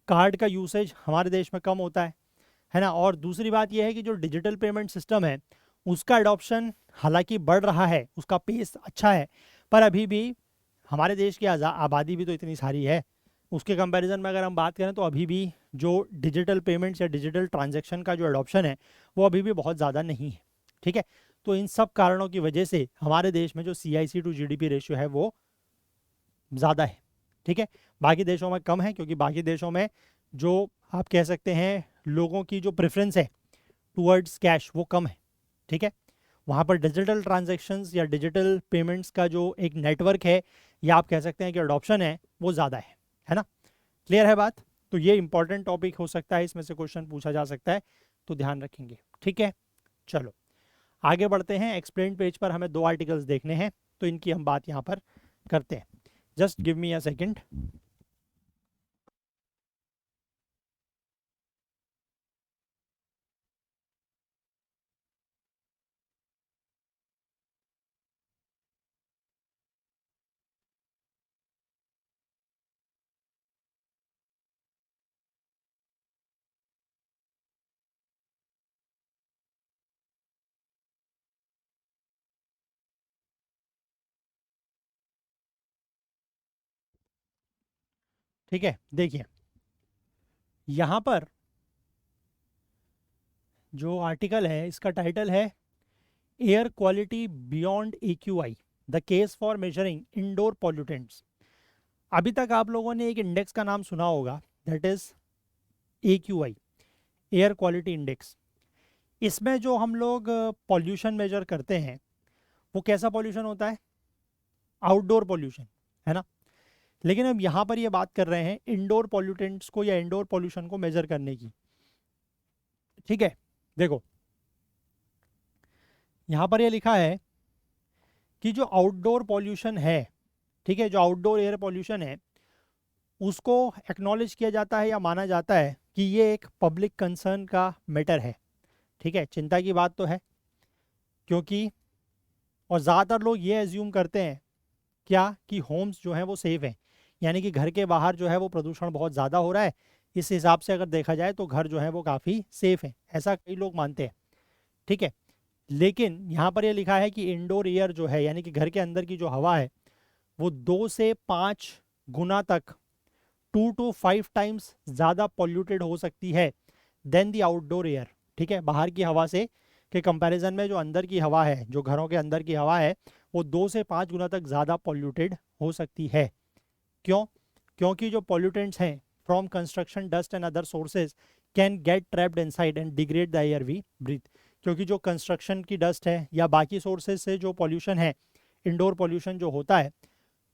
कार्ड का यूसेज हमारे देश में कम होता है ना। और दूसरी बात यह है कि जो डिजिटल पेमेंट सिस्टम है उसका अडॉप्शन हालांकि बढ़ रहा है, उसका पेस अच्छा है, पर अभी भी हमारे देश की आबादी भी तो इतनी सारी है, उसके कंपैरिजन में अगर हम बात करें तो अभी भी जो डिजिटल पेमेंट्स या डिजिटल ट्रांजैक्शन का जो अडॉप्शन है वो अभी भी बहुत ज़्यादा नहीं है, ठीक है। तो इन सब कारणों की वजह से हमारे देश में जो CIC टू GDP रेशियो है वो ज़्यादा है, ठीक है। बाकी देशों में कम है, क्योंकि बाकी देशों में जो आप कह सकते हैं लोगों की जो प्रेफरेंस है टूवर्ड्स कैश वो कम है, ठीक है। वहाँ पर डिजिटल ट्रांजैक्शंस या डिजिटल पेमेंट्स का जो एक नेटवर्क है या आप कह सकते हैं कि अडॉप्शन है वो ज़्यादा है ना। क्लियर है बात? तो ये इंपॉर्टेंट टॉपिक हो सकता है, इसमें से क्वेश्चन पूछा जा सकता है, तो ध्यान रखेंगे, ठीक है। चलो आगे बढ़ते हैं। एक्सप्लेन पेज पर हमें 2 आर्टिकल्स देखने हैं, तो इनकी हम बात यहाँ पर करते हैं। Just give me a second. ठीक है, देखिए यहाँ पर जो आर्टिकल है इसका टाइटल है air quality beyond AQI, the case for measuring indoor pollutants. अभी तक आप लोगों ने एक इंडेक्स का नाम सुना होगा, that is AQI, air quality index. इसमें जो हम लोग पॉल्यूशन मेजर करते हैं वो कैसा पॉल्यूशन होता है? आउटडोर पॉल्यूशन, है ना। लेकिन अब यहाँ पर ये बात कर रहे हैं इंडोर पॉल्यूटेंट्स को या इंडोर पॉल्यूशन को मेजर करने की, ठीक है। देखो यहाँ पर ये लिखा है कि जो आउटडोर पॉल्यूशन है, ठीक है, जो आउटडोर एयर पॉल्यूशन है उसको एक्नॉलेज किया जाता है या माना जाता है कि ये एक पब्लिक कंसर्न का मैटर है, ठीक है। चिंता की बात तो है, क्योंकि और ज़्यादातर लोग ये एज्यूम करते हैं क्या कि होम्स जो हैं वो सेफ़ हैं, यानी कि घर के बाहर जो है वो प्रदूषण बहुत ज़्यादा हो रहा है, इस हिसाब से अगर देखा जाए तो घर जो है वो काफ़ी सेफ़ है, ऐसा कई लोग मानते हैं, ठीक है। लेकिन यहाँ पर ये लिखा है कि इंडोर एयर जो है, यानी कि घर के अंदर की जो हवा है, वो 2 से 5 गुना तक, 2 to 5 टाइम्स ज़्यादा पॉल्यूटेड हो सकती है देन दी आउटडोर एयर, ठीक है। बाहर की हवा से के कंपैरिजन में जो अंदर की हवा है, जो घरों के अंदर की हवा है, वो 2 से 5 गुना तक ज़्यादा पॉल्यूटेड हो सकती है। क्यों? क्योंकि जो पॉल्यूटेंट्स हैं from construction, dust and other sources can get trapped inside and degrade the air we breathe. क्योंकि जो कंस्ट्रक्शन की डस्ट है या बाकी सोर्सेज से जो पॉल्यूशन है, इंडोर पॉल्यूशन जो होता है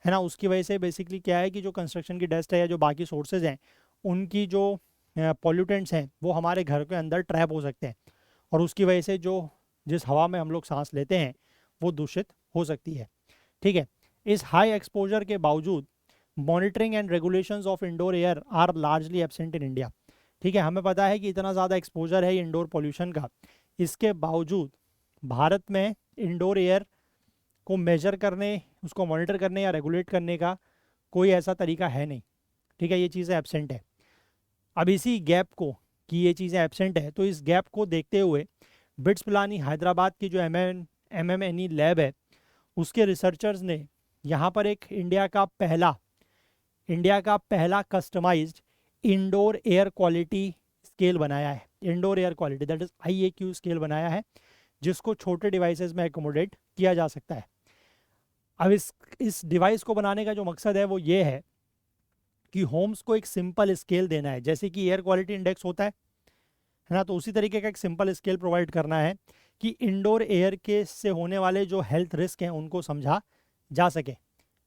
ना, उसकी वजह से बेसिकली क्या है कि जो कंस्ट्रक्शन की डस्ट है या जो बाकी सोर्सेज हैं उनकी जो पॉल्यूटेंट्स हैं वो हमारे घर के अंदर ट्रैप हो सकते हैं, और उसकी वजह से जो जिस हवा में हम लोग सांस लेते हैं वो दूषित हो सकती है। ठीक है, इस हाई एक्सपोजर के बावजूद monitoring and regulations of indoor air are largely absent in India. ठीक है, हमें पता है कि इतना ज़्यादा एक्सपोजर है इंडोर पॉल्यूशन का, इसके बावजूद भारत में इंडोर एयर को मेजर करने, उसको मॉनिटर करने या रेगुलेट करने का कोई ऐसा तरीका है नहीं। ठीक है, ये चीज़ें एब्सेंट है। अब इसी गैप को, कि ये चीज़ें एब्सेंट है, तो इस गैप को देखते हुए बिट्स पिलानी हैदराबाद की जो MMNE लैब है उसके रिसर्चर्स ने यहाँ पर एक इंडिया का पहला customized indoor air quality scale बनाया है। Indoor air quality that is IAQ scale बनाया है, जिसको छोटे डिवाइसेस में एकोमोडेट किया जा सकता है। अब इस डिवाइस को बनाने का जो मकसद है वो ये है कि होम्स को एक सिंपल स्केल देना है, जैसे कि एयर क्वालिटी इंडेक्स होता है ना, तो उसी तरीके का एक सिंपल स्केल प्रोवाइड करना है कि इंडोर एयर के से होने वाले जो हेल्थ रिस्क हैं उनको समझा जा सके।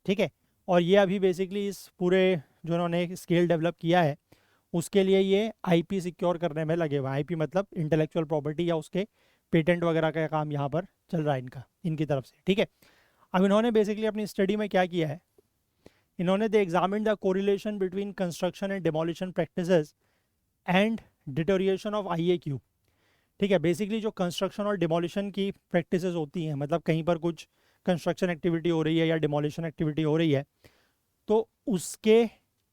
ठीक है, और ये अभी बेसिकली इस पूरे जो उन्होंने स्केल डेवलप किया है उसके लिए ये IP सिक्योर करने में लगे हुए हैं। IP मतलब इंटेलेक्चुअल प्रॉपर्टी या उसके पेटेंट वगैरह का काम यहाँ पर चल रहा है इनकी तरफ से। ठीक है, अब इन्होंने बेसिकली अपनी स्टडी में क्या किया है, इन्होंने they examine the correlation between construction and demolition practices and deterioration of IAQ। ठीक है, बेसिकली जो कंस्ट्रक्शन और डिमोलिशन की प्रैक्टिसेस होती हैं, मतलब कहीं पर कुछ कंस्ट्रक्शन एक्टिविटी हो रही है या डिमोलिशन एक्टिविटी हो रही है, तो उसके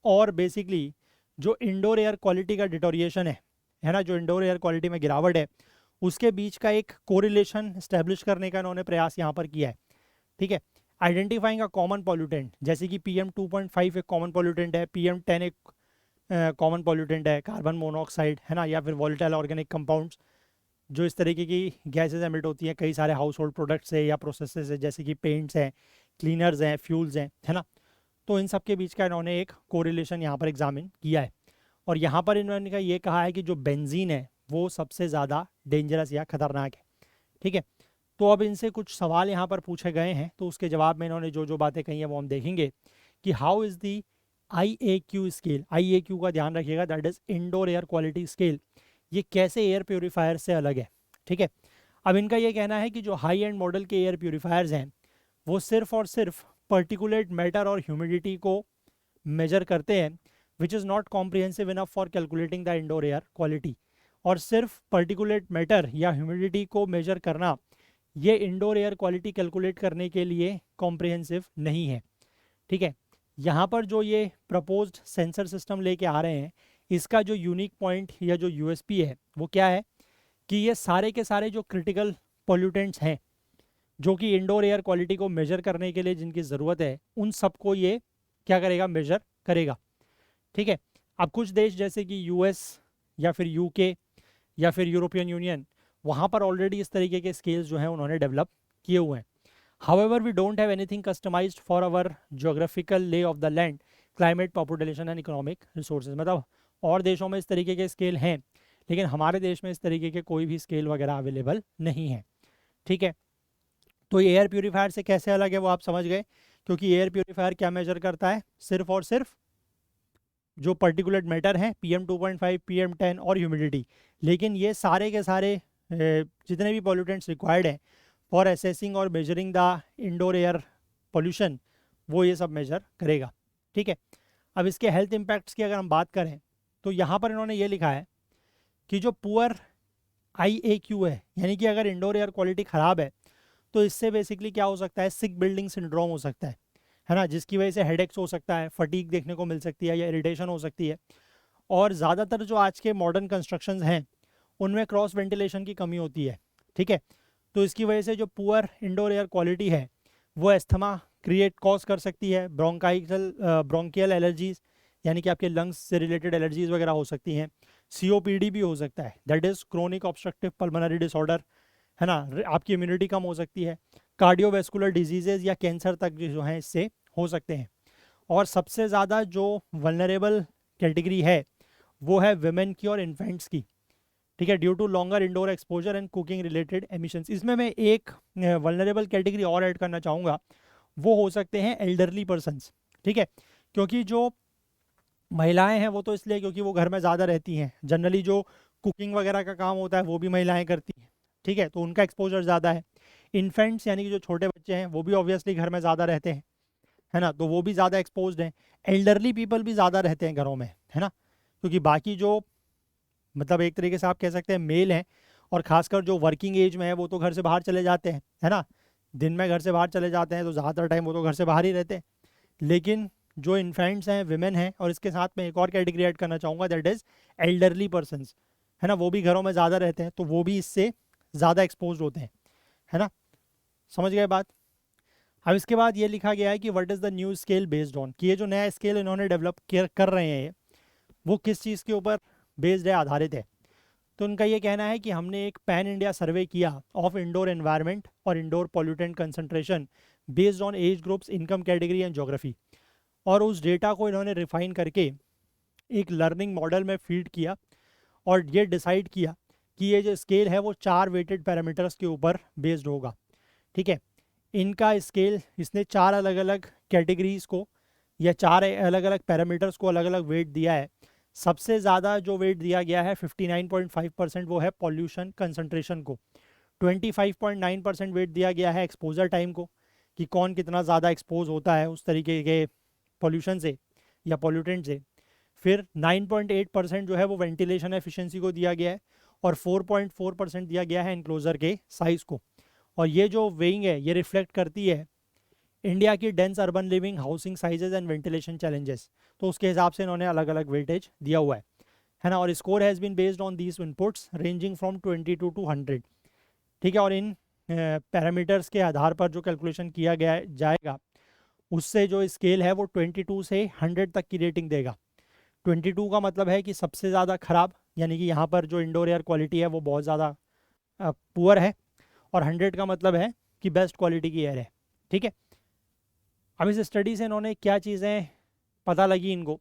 और बेसिकली जो इंडोर एयर क्वालिटी का डिटोरिएशन है ना, जो इंडोर एयर क्वालिटी में गिरावट है, उसके बीच का एक कोरिलेशन स्टैब्लिश करने का इन्होंने प्रयास यहाँ पर किया है। ठीक है, आइडेंटिफाइंग अ कॉमन पॉल्यूटेंट, जैसे कि PM2.5 एक कॉमन पॉल्यूटेंट है, PM10 एक कॉमन पॉल्यूटेंट है, कार्बन मोनोऑक्साइड है ना, या फिर वॉलेटाइल ऑर्गेनिक कंपाउंड्स, जो इस तरीके की गैसेज एमिट होती हैं कई सारे हाउस होल्ड प्रोडक्ट्स से या प्रोसेसेस है, जैसे कि पेंट्स हैं, क्लीनर्स हैं, फ्यूल्स हैं, है ना। तो इन सब के बीच का इन्होंने एक कोरिलेशन यहाँ पर एग्जामिन किया है, और यहाँ पर इन्होंने ये कहा है कि जो बेंजीन है वो सबसे ज़्यादा डेंजरस या खतरनाक है। ठीक है, तो अब इनसे कुछ सवाल यहाँ पर पूछे गए हैं, तो उसके जवाब में इन्होंने जो जो बातें कही हैं वो हम देखेंगे कि how is the IAQ scale, IAQ का ध्यान रखिएगा, that is indoor air quality scale, ये कैसे एयर प्योरीफायर से अलग है। ठीक है, अब इनका ये कहना है कि जो हाई एंड मॉडल के एयर प्योरीफायर्स हैं वो सिर्फ और सिर्फ पर्टिकुलेट मैटर और ह्यूमिडिटी को मेजर करते हैं, which is not comprehensive enough for calculating the indoor air quality. और सिर्फ पर्टिकुलेट मैटर या ह्यूमिडिटी को मेजर करना ये इंडोर एयर क्वालिटी कैलकुलेट करने के लिए कॉम्प्रिहेंसिव नहीं है। ठीक है, यहाँ पर जो ये प्रपोज्ड सेंसर सिस्टम लेके आ रहे हैं, इसका जो यूनिक पॉइंट या जो USP है वो क्या है कि ये सारे के सारे जो क्रिटिकल पोल्यूटेंट्स हैं जो कि इंडोर एयर क्वालिटी को मेजर करने के लिए जिनकी ज़रूरत है, उन सबको ये क्या करेगा, मेजर करेगा। ठीक है, अब कुछ देश जैसे कि US या फिर UK या फिर यूरोपियन यूनियन, वहाँ पर ऑलरेडी इस तरीके के स्केल्स जो हैं उन्होंने डेवलप किए हुए हैं। However we don't have anything customized for our geographical lay of the land, climate, population and economic resources. मतलब और देशों में इस तरीके के स्केल हैं, लेकिन हमारे देश में इस तरीके के कोई भी स्केल वगैरह अवेलेबल नहीं है। ठीक है, तो ये एयर प्योरीफायर से कैसे अलग है वो आप समझ गए, क्योंकि एयर प्योरीफायर क्या मेजर करता है, सिर्फ और सिर्फ जो पर्टिकुलेट मैटर है PM2.5, PM10 और ह्यूमिडिटी। लेकिन ये सारे के सारे जितने भी पॉल्यूटेंट्स रिक्वायर्ड हैं फॉर असेसिंग और measuring the indoor air pollution, वो ये सब मेजर करेगा। ठीक है, अब इसके हेल्थ इम्पैक्ट्स की अगर हम बात करें तो यहाँ पर इन्होंने ये लिखा है कि जो पुअर IAQ है, यानी कि अगर इंडोर एयर क्वालिटी ख़राब है तो इससे बेसिकली क्या हो सकता है, सिक बिल्डिंग सिंड्रोम हो सकता है ना, जिसकी वजह से हेडेक्स हो सकता है, फटीग देखने को मिल सकती है या इरिटेशन हो सकती है। और ज़्यादातर जो आज के मॉडर्न कंस्ट्रक्शंस हैं उनमें क्रॉस वेंटिलेशन की कमी होती है। ठीक है, तो इसकी वजह से जो पुअर इंडोर एयर क्वालिटी है वो एस्थमा कॉज कर सकती है, ब्रोंकियल एलर्जीज, यानी कि आपके लंग्स से रिलेटेड एलर्जीज वगैरह हो सकती हैं, COPD भी हो सकता है, that is chronic obstructive pulmonary disorder, है ना, आपकी इम्यूनिटी कम हो सकती है, कार्डियोवैस्कुलर डिजीजेज या कैंसर तक जो है इससे हो सकते हैं। और सबसे ज़्यादा जो वल्नरेबल कैटेगरी है वो है विमेन की और इन्फेंट्स की, ठीक है, due to longer indoor exposure and cooking related emissions. इसमें मैं एक वल्नरेबल कैटेगरी और ऐड करना चाहूँगा, वो हो सकते हैं एल्डरली पर्सनस, ठीक है, क्योंकि जो महिलाएं हैं वो तो इसलिए क्योंकि वो घर में ज़्यादा रहती हैं, जनरली जो कुकिंग वगैरह का काम होता है वो भी महिलाएं करती हैं, ठीक है, तो उनका एक्सपोजर ज़्यादा है। इन्फेंट्स यानी कि जो छोटे बच्चे हैं वो भी ऑब्वियसली घर में ज़्यादा रहते हैं, है ना, तो वो भी ज़्यादा एक्सपोज्ड हैं। एल्डरली पीपल भी ज़्यादा रहते हैं घरों में, है ना, क्योंकि बाकी जो मतलब एक तरीके से आप कह सकते हैं मेल हैं, और खासकर जो वर्किंग एज में है वो तो घर से बाहर चले जाते हैं, है ना, दिन में घर से बाहर चले जाते हैं, तो ज़्यादातर टाइम वो तो घर से बाहर ही रहते हैं। लेकिन जो इन्फेंट्स हैं, विमेन हैं, और इसके साथ में एक और कैटेगरी ऐड करना चाहूँगा, दैट इज़ एल्डरली पर्सनस, है ना, वो भी घरों में ज़्यादा रहते हैं, तो वो भी इससे ज़्यादा एक्सपोज होते हैं, है ना, समझ गए बात। अब इसके बाद ये लिखा गया है कि what is the new scale based on, कि ये जो नया स्केल इन्होंने डेवलप कर रहे हैं वो किस चीज़ के ऊपर बेस्ड है, आधारित है। तो उनका ये कहना है कि हमने एक पैन इंडिया सर्वे किया ऑफ इंडोर एनवायरनमेंट और indoor pollutant concentration based on age groups, income category and geography, और उस डेटा को इन्होंने रिफाइन करके एक लर्निंग मॉडल में फीड किया, और ये डिसाइड किया कि ये जो स्केल है वो 4 वेटेड पैरामीटर्स के ऊपर बेस्ड होगा, ठीक है। इनका स्केल, इसने 4 अलग अलग कैटेगरीज को या 4 अलग अलग पैरामीटर्स को अलग अलग वेट दिया है। सबसे ज़्यादा जो वेट दिया गया है 59.5%, वो है पॉल्यूशन कंसंट्रेशन को। 25.9% वेट दिया गया है एक्सपोजर टाइम को, कि कौन कितना ज़्यादा एक्सपोज होता है उस तरीके के पॉल्यूशन से या पॉल्यूटेंट से। फिर 9.8% जो है वो वेंटिलेशन एफिशिएंसी को दिया गया है, और 4.4% दिया गया है इनक्लोजर के साइज़ को। और ये जो वेइंग है ये रिफ्लेक्ट करती है इंडिया की dense urban living, housing sizes and ventilation challenges, तो उसके हिसाब से इन्होंने अलग अलग वेटेज दिया हुआ है ना। और score has been based on these inputs ranging from 22 to 100, ठीक है। और इन पैरामीटर्स के आधार पर जो कैलकुलेशन किया गया जाएगा, उससे जो स्केल है वो 22 से 100 तक की रेटिंग देगा। 22 का मतलब है कि सबसे ज़्यादा खराब, यानी कि यहाँ पर जो इंडोर एयर क्वालिटी है वो बहुत ज़्यादा पुअर है, और 100 का मतलब है कि बेस्ट क्वालिटी की एयर है, ठीक है। अब इस स्टडी से इन्होंने क्या चीज़ें पता लगी इनको,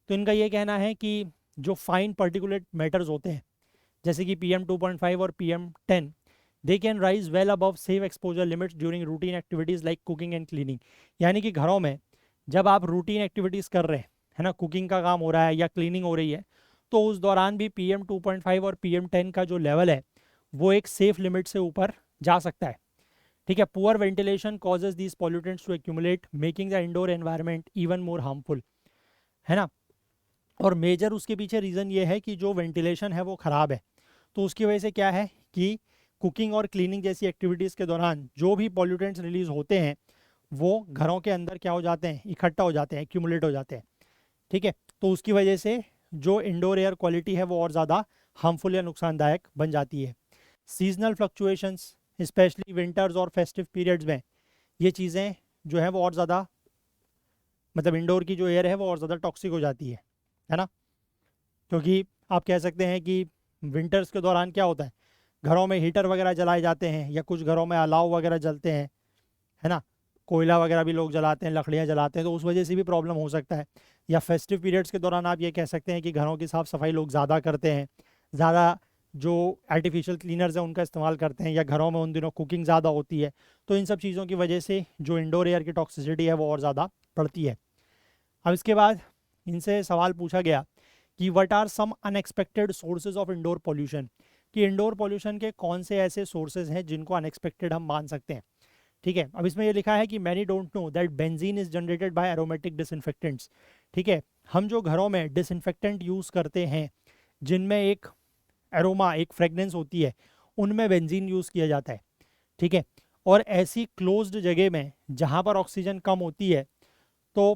तो इनका ये कहना है कि जो फाइन पर्टिकुलेट मैटर्स होते हैं, जैसे कि PM2.5 और PM10, they can rise well above safe exposure limits during routine activities like cooking and cleaning. यानी कि घरों में जब आप रूटीन एक्टिविटीज़ कर रहे हैं, है ना, कुकिंग का काम हो रहा है या क्लीनिंग हो रही है, तो उस दौरान भी PM2.5 और PM10 का जो लेवल है वो एक सेफ लिमिट से ऊपर जा सकता है, ठीक है। Poor ventilation causes these pollutants to accumulate, making the indoor environment even more harmful, है ना। और मेजर उसके पीछे रीज़न ये है कि जो वेंटिलेशन है वो ख़राब है, तो उसकी वजह से क्या है कि कुकिंग और क्लीनिंग जैसी एक्टिविटीज़ के दौरान जो भी पॉल्यूटेंट्स रिलीज होते हैं वो घरों के अंदर क्या हो जाते हैं, इकट्ठा हो जाते हैं, एक्यूमुलेट हो जाते हैं, ठीक है। तो उसकी वजह से जो इंडोर एयर क्वालिटी है वो और ज़्यादा हार्मफुल या नुकसानदायक बन जाती है। सीजनल फ्लक्चुएशंस, स्पेशली विंटर्स और फेस्टिव पीरियड्स में, ये चीज़ें जो है वो और ज़्यादा, मतलब इंडोर की जो एयर है वो और ज़्यादा टॉक्सिक हो जाती है ना। क्योंकि आप कह सकते हैं कि विंटर्स के दौरान क्या होता है, घरों में हीटर वगैरह जलाए जाते हैं, या कुछ घरों में अलाव वगैरह जलते हैं, है ना, कोयला वगैरह भी लोग जलाते हैं, लकड़ियाँ जलाते हैं, तो उस वजह से भी प्रॉब्लम हो सकता है। या फेस्टिव पीरियड्स के दौरान आप ये कह सकते हैं कि घरों की साफ़ सफाई लोग ज़्यादा करते हैं, ज़्यादा जो आर्टिफिशियल क्लीनर्स हैं उनका इस्तेमाल करते हैं, या घरों में उन दिनों कुकिंग ज़्यादा होती है, तो इन सब चीज़ों की वजह से जो इंडोर एयर की टॉक्सिसिटी है वो और ज़्यादा बढ़ती है। अब इसके बाद इनसे सवाल पूछा गया कि what are some unexpected sources of indoor pollution, कि इंडोर पॉल्यूशन के कौन से ऐसे सोर्सेज हैं जिनको अनएक्सपेक्टेड हम मान सकते हैं, ठीक है। अब इसमें ये लिखा है कि many don't know that benzene is generated by aromatic disinfectants, ठीक है। हम जो घरों में डिसइंफेक्टेंट यूज़ करते हैं जिनमें एक एरोमा, एक फ्रेगनेंस होती है, उनमें बेंजीन यूज़ किया जाता है, ठीक है। और ऐसी क्लोज्ड जगह में जहाँ पर ऑक्सीजन कम होती है, तो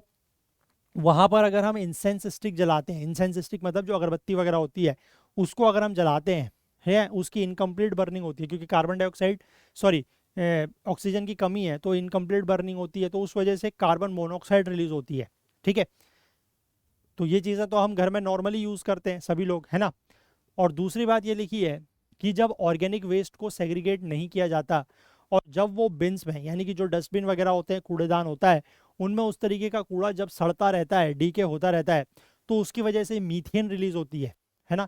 वहाँ पर अगर हम इंसेंस स्टिक जलाते हैं, इंसेंस स्टिक मतलब जो अगरबत्ती वगैरह होती है, उसको अगर हम जलाते हैं, है, उसकी इनकम्प्लीट बर्निंग होती है, क्योंकि कार्बन डाइऑक्साइड, सॉरी, ऑक्सीजन की कमी है, तो इनकम्प्लीट बर्निंग होती है, तो उस वजह से कार्बन मोनोऑक्साइड रिलीज होती है, ठीक है। तो ये चीज़ें तो हम घर में नॉर्मली यूज़ करते हैं सभी लोग, है ना। और दूसरी बात ये लिखी है कि जब ऑर्गेनिक वेस्ट को सेग्रीगेट नहीं किया जाता और जब वो बिन्स में, यानी कि जो डस्टबिन वगैरह होते हैं, कूड़ेदान होता है, उनमें उस तरीके का कूड़ा जब सड़ता रहता है, डीके होता रहता है, तो उसकी वजह से मीथेन रिलीज होती है ना,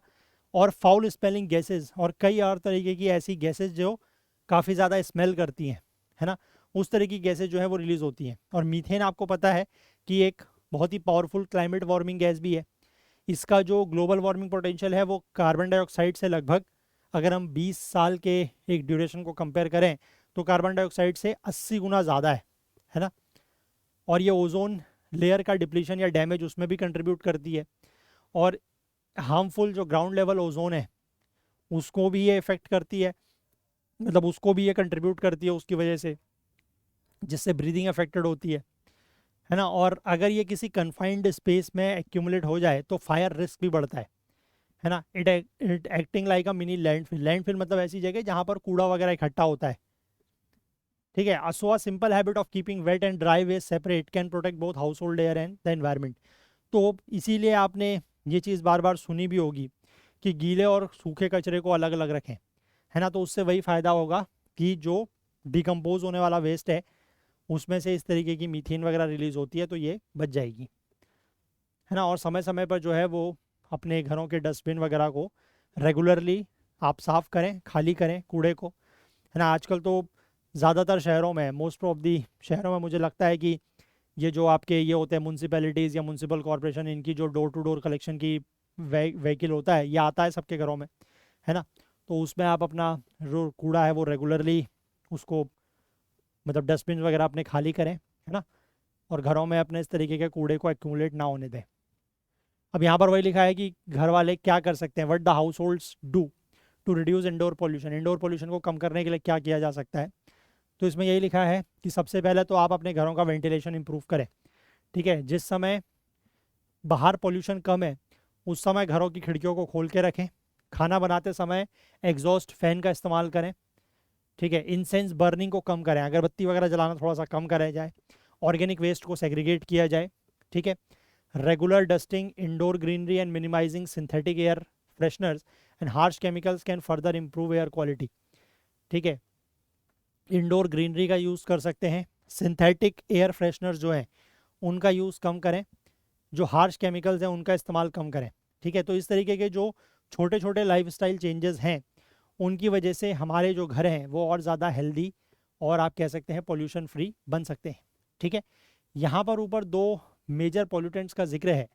और फाउल स्मेलिंग गैसेस और कई और तरीके की ऐसी गैसेस जो काफ़ी ज़्यादा स्मेल करती हैं, है ना, उस तरह की गैसेज जो है वो रिलीज़ होती हैं। और मीथेन आपको पता है कि एक बहुत ही पावरफुल क्लाइमेट वार्मिंग गैस भी है। इसका जो ग्लोबल वार्मिंग पोटेंशियल है वो कार्बन डाइऑक्साइड से लगभग, अगर हम 20 साल के एक ड्यूरेशन को कंपेयर करें तो कार्बन डाइऑक्साइड से 80 गुना ज़्यादा है ना। और ये ओजोन लेयर का डिप्लीशन या डैमेज उसमें भी कंट्रीब्यूट करती है, और हार्मफुल जो ग्राउंड लेवल ओजोन है उसको भी ये इफेक्ट करती है, मतलब उसको भी ये कंट्रीब्यूट करती है उसकी वजह से, जिससे ब्रीदिंग अफेक्टेड होती है ना। और अगर ये किसी कन्फाइंड स्पेस में एक्यूमुलेट हो जाए तो फायर रिस्क भी बढ़ता है ना। It acting like a mini landfill. Landfill मतलब ऐसी जगह जहाँ पर कूड़ा वगैरह इकट्ठा होता है, ठीक है। So a simple habit of keeping wet and dry waste separate can protect both household air and the environment. तो इसीलिए आपने ये चीज़ बार बार सुनी भी होगी कि गीले और सूखे कचरे को अलग अलग रखें, है ना। तो उससे वही फ़ायदा होगा कि जो डिकम्पोज होने वाला वेस्ट है उसमें से इस तरीके की मीथेन वगैरह रिलीज होती है तो ये बच जाएगी, है ना। और समय समय पर जो है वो अपने घरों के डस्टबिन वगैरह को रेगुलरली आप साफ़ करें, खाली करें कूड़े को, है ना। आजकल तो ज़्यादातर शहरों में, मोस्ट ऑफ दी शहरों में मुझे लगता है कि ये जो आपके ये होते हैं म्यूनसिपैलिटीज़ या म्यूनसिपल कॉरपोरेशन, इनकी जो डोर टू डोर कलेक्शन की व्हीकल होता है, ये आता है सबके घरों में, है ना। तो उसमें आप अपना जो कूड़ा है वो रेगुलरली उसको, मतलब डस्टबिन वगैरह अपने खाली करें, है ना। और घरों में अपने इस तरीके के कूड़े को एक्यूमुलेट ना होने दें। अब यहाँ पर वही लिखा है कि घर वाले क्या कर सकते हैं, what the households do to reduce indoor pollution. Indoor pollution को कम करने के लिए क्या किया जा सकता है, तो इसमें यही लिखा है कि सबसे पहले तो आप अपने घरों का वेंटिलेशन इंप्रूव करें, ठीक है। जिस समय बाहर पोल्यूशन कम है उस समय घरों की खिड़कियों को खोल के रखें। खाना बनाते समय एग्जॉस्ट फैन का इस्तेमाल करें, ठीक है। इंसेंस बर्निंग को कम करें, अगरबत्ती वगैरह जलाना थोड़ा सा कम करा जाए। ऑर्गेनिक वेस्ट को सेग्रीगेट किया जाए, ठीक है। Regular dusting, indoor greenery and minimizing synthetic air fresheners and harsh chemicals can further improve air quality, ठीक है। इंडोर ग्रीनरी का यूज़ कर सकते हैं, सिंथेटिक एयर फ्रेशनर्स जो हैं उनका यूज़ कम करें, जो हार्श केमिकल्स हैं उनका इस्तेमाल कम करें, ठीक है। तो इस तरीके के जो छोटे छोटे लाइफस्टाइल चेंजेस हैं उनकी वजह से हमारे जो घर हैं वो और ज़्यादा हेल्दी और आप कह सकते हैं पोल्यूशन फ्री बन सकते हैं, ठीक है। यहाँ पर ऊपर दो मेजर पोल्यूटेंट्स का जिक्र है,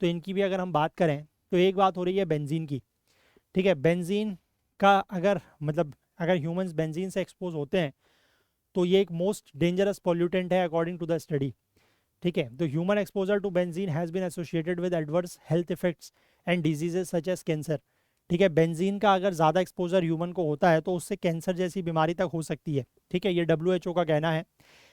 तो इनकी भी अगर हम बात करें तो एक बात हो रही है बेंजीन की, ठीक है। बेंजीन का अगर मतलब अगर ह्यूमंस बेंजीन से एक्सपोज होते हैं तो ये एक मोस्ट डेंजरस पोल्यूटेंट है अकॉर्डिंग टू द स्टडी, ठीक है। तो human exposure to benzene has been associated with adverse health effects and diseases such as cancer, ठीक है। बेंजीन का अगर ज़्यादा एक्सपोजर ह्यूमन को होता है तो उससे कैंसर जैसी बीमारी तक हो सकती है, ठीक है। ये WHO का कहना है।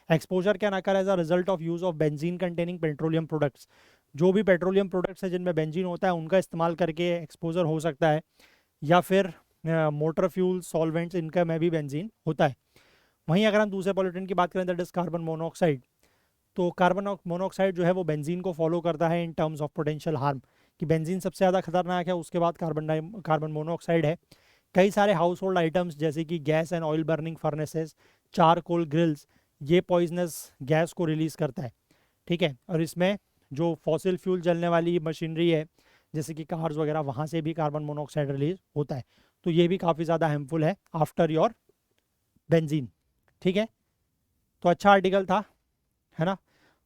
Exposure can occur as a result of use of benzene containing petroleum products. जो भी पेट्रोलियम प्रोडक्ट्स है जिनमें बेंजीन होता है उनका इस्तेमाल करके एक्सपोजर हो सकता है, या फिर मोटर फ्यूल सॉल्वेंट्स इनका में भी बेंजीन होता है। वहीं अगर हम दूसरे पॉल्यूटेंट की बात करें दैट इज कार्बन मोनोऑक्साइड, तो कार्बन मोनोऑक्साइड जो है वो बेंजीन को फॉलो करता है in terms of potential harm, कि बेंजीन सबसे ज़्यादा खतरनाक है, उसके बाद कार्बन मोनोऑक्साइड है। कई सारे हाउस होल्ड आइटम्स जैसे कि gas and oil burning furnaces, charcoal grills, ये पॉइजनस गैस को रिलीज़ करता है, ठीक है। और इसमें जो फॉसिल फ्यूल जलने वाली मशीनरी है जैसे कि कार्स वगैरह, वहाँ से भी कार्बन मोनोऑक्साइड रिलीज होता है, तो ये भी काफ़ी ज़्यादा हार्मफुल है आफ्टर योर बेंजीन, ठीक है। तो अच्छा आर्टिकल था, है ना।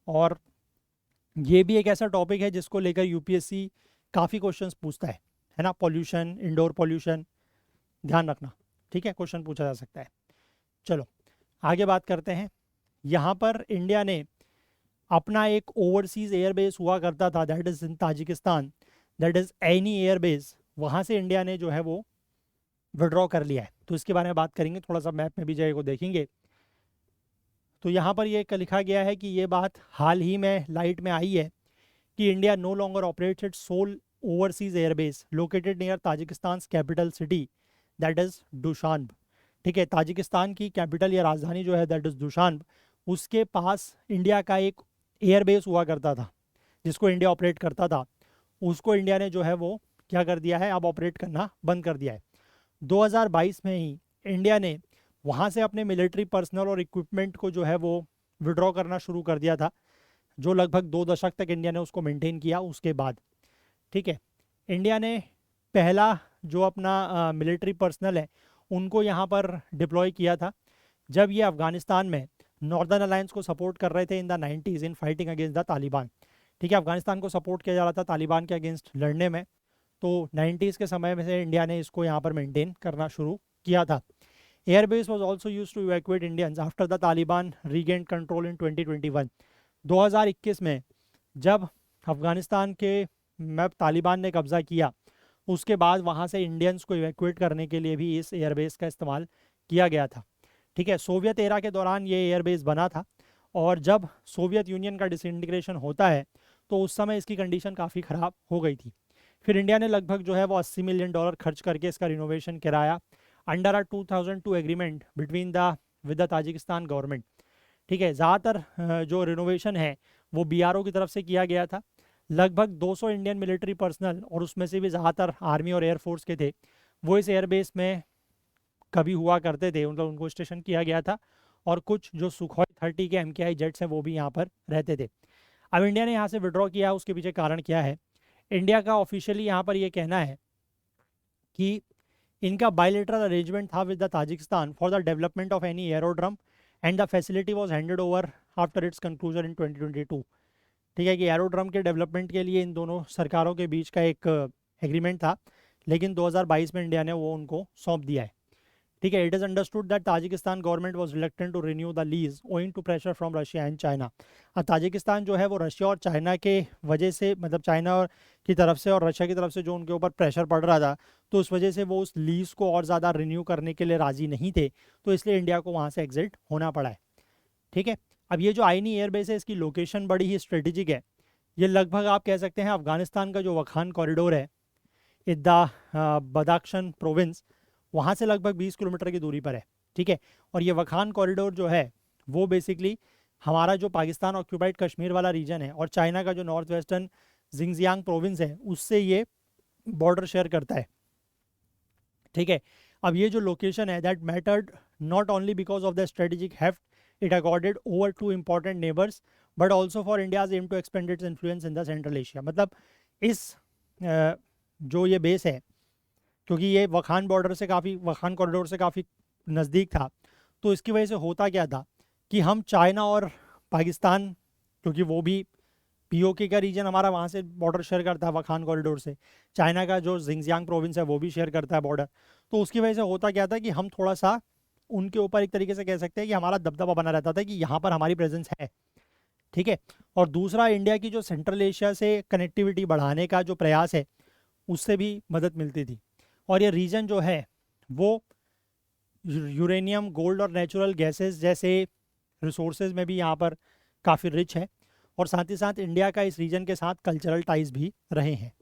और ये भी एक ऐसा टॉपिक है जिसको लेकर यूपीएससी काफ़ी क्वेश्चंस पूछता है ना। पॉल्यूशन, इंडोर पॉल्यूशन, ध्यान रखना, ठीक है, क्वेश्चन पूछा जा सकता है। चलो आगे बात करते हैं। यहाँ पर इंडिया ने अपना एक ओवरसीज एयरबेस हुआ करता था that is in Tajikistan, that is any airbase, वहाँ से इंडिया ने जो है वो विड्रॉ कर लिया है। तो इसके बारे में बात करेंगे, थोड़ा सा मैप में भी जगह को देखेंगे। तो यहाँ पर ये लिखा गया है कि ये बात हाल ही में लाइट में आई है कि India no longer operates its sole overseas airbase located near Tajikistan capital city that is Dushanbe, ठीक है। ताजिकिस्तान की कैपिटल या राजधानी जो है दैट इज़ दुशान्ब, उसके पास इंडिया का एक एयरबेस हुआ करता था जिसको इंडिया ऑपरेट करता था। उसको इंडिया ने जो है वो क्या कर दिया है, अब ऑपरेट करना बंद कर दिया है। 2022 में ही इंडिया ने वहाँ से अपने मिलिट्री पर्सनल और इक्विपमेंट को जो है वो विड्रॉ करना शुरू कर दिया था, जो लगभग 2 दशक तक इंडिया ने उसको मेंटेन किया उसके बाद। ठीक है, इंडिया ने पहला जो अपना मिलिट्री पर्सनल है उनको यहाँ पर डिप्लॉय किया था जब ये अफगानिस्तान में नॉर्दर्न अलायंस को सपोर्ट कर रहे थे in the 90s in fighting against the Taliban. ठीक है, अफगानिस्तान को सपोर्ट किया जा रहा था तालिबान के अगेंस्ट लड़ने में, तो 90s के समय में से इंडिया ने इसको यहाँ पर मेंटेन करना शुरू किया था। Airbase was also use to evacuate Indians after the Taliban regain control in 2021। 2021 में जब अफगानिस्तान के में तालिबान ने कब्जा किया, उसके बाद वहाँ से इंडियंस को इवैक्यूएट करने के लिए भी इस एयरबेस का इस्तेमाल किया गया था। ठीक है, सोवियत एरा के दौरान ये एयरबेस बना था, और जब सोवियत यूनियन का डिसइंटीग्रेशन होता है तो उस समय इसकी कंडीशन काफ़ी ख़राब हो गई थी। फिर इंडिया ने लगभग जो है वो $80 मिलियन खर्च करके इसका रिनोवेशन कराया under a 2002 agreement between the with the Tajikistan government. ठीक है, ज़्यादातर जो रिनोवेशन है वो बीआरओ की तरफ से किया गया था। लगभग 200 इंडियन मिलिट्री पर्सनल, और उसमें से भी ज़्यादातर आर्मी और एयरफोर्स के थे, वो इस एयरबेस में कभी हुआ करते थे, मतलब उनको स्टेशन किया गया था। और कुछ जो सुखोई 30 के MKI जेट्स हैं वो भी यहाँ पर रहते थे। अब इंडिया ने यहाँ से विड्रॉ किया, उसके पीछे कारण क्या है? इंडिया का ऑफिशियली यहाँ पर ये कहना है कि इनका बायलेटरल अरेंजमेंट था with the Tajikistan for the development of any aerodrome and the facility was handed over after it's conclusion in 2022। ठीक है, कि एरोड्रम के डेवलपमेंट के लिए इन दोनों सरकारों के बीच का एक एग्रीमेंट था, लेकिन 2022 में इंडिया ने वो उनको सौंप दिया है। ठीक है, it is understood that Tajikistan government was reluctant to renew the lease owing to pressure from Russia and China. Tajikistan जो है वो रशिया और चाइना के वजह से, मतलब चाइना और की तरफ से और रशिया की तरफ से जो उनके ऊपर प्रेशर पड़ रहा था, तो उस वजह से वो उस लीज को और ज़्यादा रिन्यू करने के लिए राज़ी नहीं थे, तो इसलिए इंडिया को वहाँ से एग्जिट होना पड़ा है। ठीक है, अब ये जो आईनी एयरबेस है इसकी लोकेशन बड़ी ही स्ट्रेटेजिक है। ये लगभग आप कह सकते हैं अफगानिस्तान का जो वखान कॉरिडोर है इद्दा बदाख्शन प्रोविंस, वहाँ से लगभग 20 किलोमीटर की दूरी पर है। ठीक है, और ये वखान कॉरिडोर जो है वो बेसिकली हमारा जो पाकिस्तान ऑक्यूपाइड कश्मीर वाला रीजन है और चाइना का जो नॉर्थ वेस्टर्न जिंगजियांग प्रोविंस है उससे ये बॉर्डर शेयर करता है। ठीक है, अब ये जो लोकेशन है that mattered not only because of the strategic heft it accorded over two important neighbours but also for India's aim to expand its influence in the Central Asia. मतलब इस जो ये बेस है, क्योंकि ये वखान बॉर्डर से काफ़ी, वखान कॉरिडोर से काफ़ी नज़दीक था, तो इसकी वजह से होता क्या था कि हम चाइना और पाकिस्तान, क्योंकि वो भी पीओके का रीजन हमारा वहाँ से बॉर्डर शेयर करता है वखान कॉरिडोर से, चाइना का जो जिंगजियांग प्रोविंस है वो भी शेयर करता है बॉर्डर, तो उसकी वजह से होता क्या था कि हम थोड़ा सा उनके ऊपर एक तरीके से कह सकते हैं कि हमारा दबदबा बना रहता था कि यहाँ पर हमारी प्रेजेंस है। ठीक है, और दूसरा इंडिया की जो सेंट्रल एशिया से कनेक्टिविटी बढ़ाने का जो प्रयास है उससे भी मदद मिलती थी। और ये रीजन जो है वो यूरेनियम, गोल्ड और नेचुरल गैसेस जैसे रिसोर्सेज में भी यहाँ पर काफ़ी रिच है, और साथ ही साथ इंडिया का इस रीजन के साथ कल्चरल टाइज भी रहे हैं।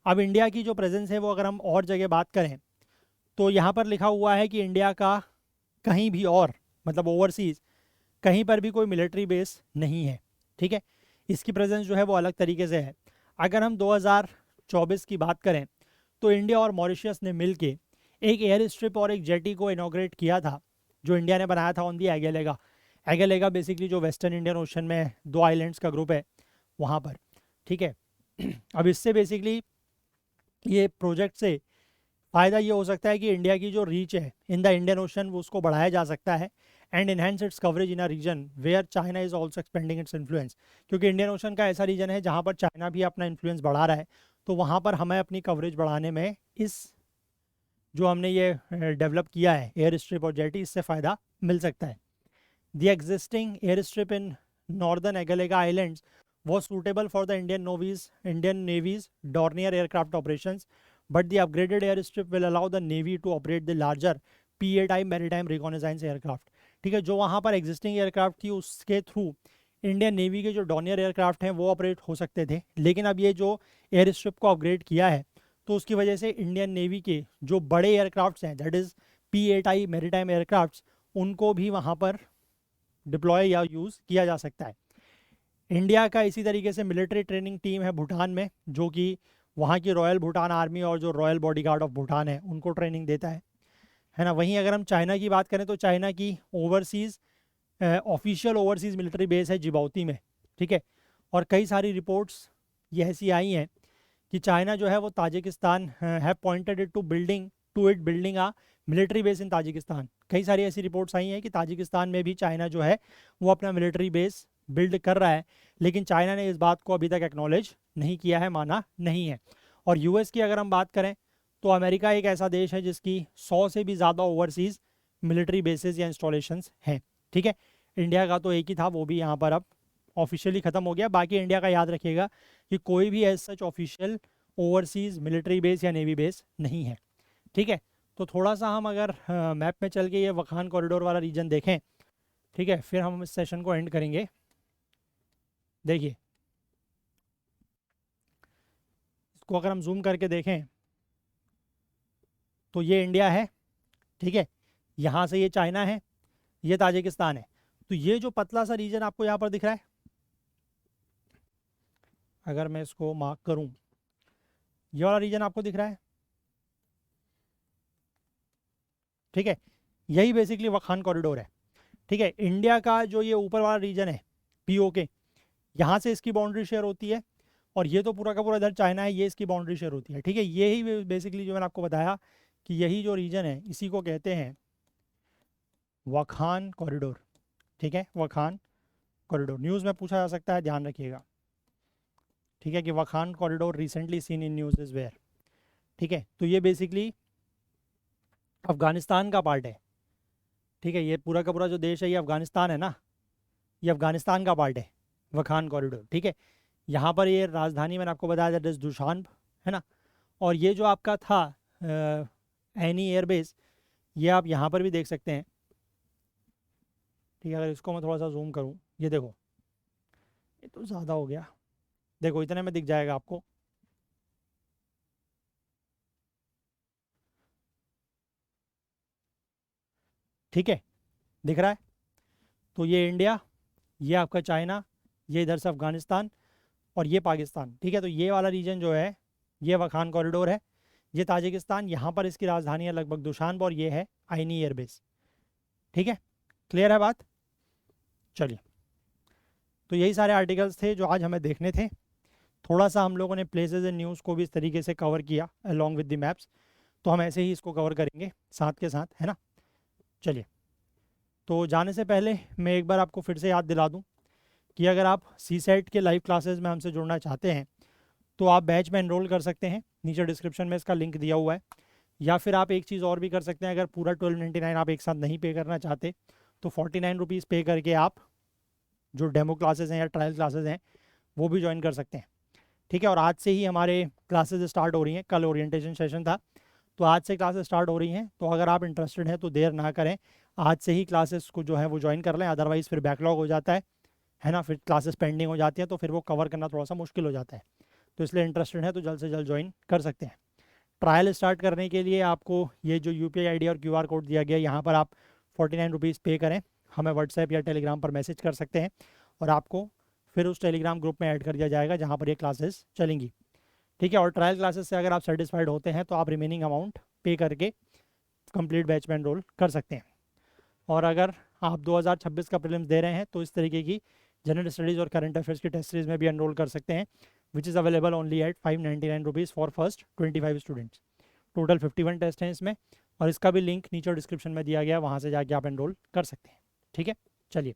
अब इंडिया की जो प्रेजेंस है वो अगर हम और जगह बात करें तो यहाँ पर लिखा हुआ है कि इंडिया का कहीं भी और, मतलब ओवरसीज़ कहीं पर भी कोई मिलिट्री बेस नहीं है। ठीक है, इसकी प्रेजेंस जो है वो अलग तरीके से है। अगर हम 2024 की बात करें तो इंडिया और मॉरिशस ने मिलके एक एयर स्ट्रिप और एक जेटी को इनॉग्रेट किया था, जो इंडिया ने बनाया था ऑन दी एगेलेगा। एगेलेगा बेसिकली जो वेस्टर्न इंडियन ओशन में 2 आइलैंड्स का ग्रुप है वहाँ पर। ठीक है, अब इससे बेसिकली ये प्रोजेक्ट से फ़ायदा ये हो सकता है कि इंडिया की जो रीच है इन द इंडियन ओशन वो उसको बढ़ाया जा सकता है and enhance its coverage in a region where China is also expanding its influence. क्योंकि इंडियन ओशन का ऐसा रीजन है जहाँ पर चाइना भी अपना इन्फ्लुएंस बढ़ा रहा है, तो वहाँ पर हमें अपनी कवरेज बढ़ाने में इस जो हमने ये डेवलप किया है एयर स्ट्रिप और जेटी, इससे फ़ायदा मिल सकता है। The existing air strip in northern Agalega islands was suitable for the Indian Navy's Dornier aircraft operations, but the upgraded airstrip will allow the Navy to operate the larger P-8I maritime reconnaissance aircraft। ठीक है, जो वहाँ पर existing aircraft थी उसके through Indian navy के जो Dornier aircraft हैं वो ऑपरेट हो सकते थे, लेकिन अब ये जो एयर स्ट्रिप को अपग्रेड किया है तो उसकी वजह से इंडियन नेवी के जो बड़े एयरक्राफ्ट्स हैं that is P-8I maritime aircrafts, उनको भी वहाँ पर डिप्लॉय या यूज़ किया जा सकता है। इंडिया का इसी तरीके से मिलिट्री ट्रेनिंग टीम है भूटान में, जो कि वहाँ की रॉयल भूटान आर्मी और जो रॉयल बॉडीगार्ड ऑफ भूटान है उनको ट्रेनिंग देता है ना। वहीं अगर हम चाइना की बात करें तो चाइना की overseas official overseas military base है जिबाउती में, ठीक है। और कई सारी रिपोर्ट्स ये ऐसी आई हैं कि चाइना जो है वो Tajikistan have pointed it building a military base in Tajikistan. कई सारी ऐसी रिपोर्ट्स आई हैं कि ताजिकिस्तान में भी चाइना जो है वो अपना मिलिट्री बेस बिल्ड कर रहा है, लेकिन चाइना ने इस बात को अभी तक एक्नॉलेज नहीं किया है, माना नहीं है। और यूएस की अगर हम बात करें तो अमेरिका एक ऐसा देश है जिसकी 100 से भी ज़्यादा ओवरसीज़ मिलिट्री बेसिस या इंस्टॉलेशंस हैं, ठीक है। इंडिया का तो एक ही था, वो भी यहाँ पर अब ऑफिशियली ख़त्म हो गया। बाकी इंडिया का याद रखिएगा कि कोई भी as such official overseas military base या नेवी बेस नहीं है, ठीक है। तो थोड़ा सा हम अगर मैप में चल के ये वखान कॉरिडोर वाला रीजन देखें, ठीक है, फिर हम इस सेशन को एंड करेंगे। देखिए इसको अगर हम जूम करके देखें तो ये इंडिया है, ठीक है। यहाँ से ये चाइना है, ये ताजिकिस्तान है। तो ये जो पतला सा रीजन आपको यहाँ पर दिख रहा है, अगर मैं इसको मार्क करूँ, ये वाला रीजन आपको दिख रहा है, ठीक है। यही बेसिकली वखान कॉरिडोर है, ठीक है। इंडिया का जो ये ऊपर वाला रीजन है पीओके, यहाँ से इसकी बाउंड्री शेयर होती है, और ये तो पूरा का पूरा इधर चाइना है, ये इसकी बाउंड्री शेयर होती है, ठीक है। यही बेसिकली जो मैंने आपको बताया कि यही जो रीजन है इसी को कहते हैं वखान कॉरिडोर, ठीक है। वखान कॉरिडोर न्यूज़ में पूछा जा सकता है, ध्यान रखिएगा, ठीक है, कि Wakhan corridor recently seen in news is where, ठीक है। तो ये बेसिकली अफगानिस्तान का पार्ट है, ठीक है। ये पूरा का पूरा जो देश है ये अफगानिस्तान है ना, ये अफगानिस्तान का पार्ट है वखान कॉरिडोर, ठीक है। यहाँ पर ये राजधानी मैंने आपको बताया दैट इज दुशान्ब, है ना। और ये जो आपका था एनी एयरबेस, ये आप यहाँ पर भी देख सकते हैं, ठीक है। अगर इसको मैं थोड़ा सा जूम करूँ, ये देखो, ये तो ज़्यादा हो गया, देखो इतने में दिख जाएगा आपको, ठीक है, दिख रहा है। तो ये इंडिया, ये आपका चाइना, ये इधर से अफगानिस्तान, और ये पाकिस्तान, ठीक है। तो ये वाला रीजन जो है ये वखान कॉरिडोर है। ये ताजिकिस्तान, यहाँ पर इसकी राजधानी है लगभग दुशान्ब, और ये है आइनी एयरबेस, ठीक है। क्लियर है बात? चलिए, तो यही सारे आर्टिकल्स थे जो आज हमें देखने थे। थोड़ा सा हम लोगों ने प्लेसेस एंड न्यूज़ को भी इस तरीके से कवर किया अलॉन्ग विद द मैप्स, तो हम ऐसे ही इसको कवर करेंगे साथ के साथ, है ना। चलिए, तो जाने से पहले मैं एक बार आपको फिर से याद दिला दूं कि अगर आप सी सेट के लाइव क्लासेस में हमसे जुड़ना चाहते हैं तो आप बैच में एनरोल कर सकते हैं, नीचे डिस्क्रिप्शन में इसका लिंक दिया हुआ है। या फिर आप एक चीज़ और भी कर सकते हैं, अगर पूरा 1299 आप एक साथ नहीं पे करना चाहते तो 49 रुपीज़ पे करके आप जो डेमो क्लासेस हैं या ट्रायल क्लासेस हैं वो भी ज्वाइन कर सकते हैं, ठीक है। और आज से ही हमारे क्लासेस स्टार्ट हो रही हैं, कल ओरिएंटेशन सेशन था, तो आज से क्लासेस स्टार्ट हो रही हैं। तो अगर आप इंटरेस्टेड हैं तो देर ना करें, आज से ही क्लासेस को जो है वो ज्वाइन कर लें, अदरवाइज़ फिर बैकलॉग हो जाता है ना, फिर क्लासेस पेंडिंग हो जाती हैं, तो फिर वो कवर करना थोड़ा सा मुश्किल हो जाता है। तो इसलिए इंटरेस्टेड है तो जल्द से जल्द ज्वाइन कर सकते हैं। ट्रायल स्टार्ट करने के लिए आपको ये जो UPI ID और QR कोड दिया गया है, यहाँ पर आप 49 रुपीज़ पे करें, हमें व्हाट्सएप या टेलीग्राम पर मैसेज कर सकते हैं, और आपको फिर उस टेलीग्राम ग्रुप में ऐड कर दिया जाएगा जहाँ पर ये क्लासेस चलेंगी, ठीक है। और ट्रायल क्लासेस से अगर आप सेटिस्फाइड होते हैं तो आप रिमेनिंग अमाउंट पे करके कंप्लीट बैच में एनरोल कर सकते हैं। और अगर आप 2026 का प्रीलिम्स दे रहे हैं तो इस तरीके की जनरल स्टडीज़ और करंट अफेयर्स की टेस्ट सीरीज में भी एनरोल कर सकते हैं, which is available only at 599 rupees for first 25 students. Total 51 test हैं इसमें, और इसका भी लिंक नीचे डिस्क्रिप्शन में दिया गया है, वहाँ से जाके आप एनरोल कर सकते हैं, ठीक है। चलिए,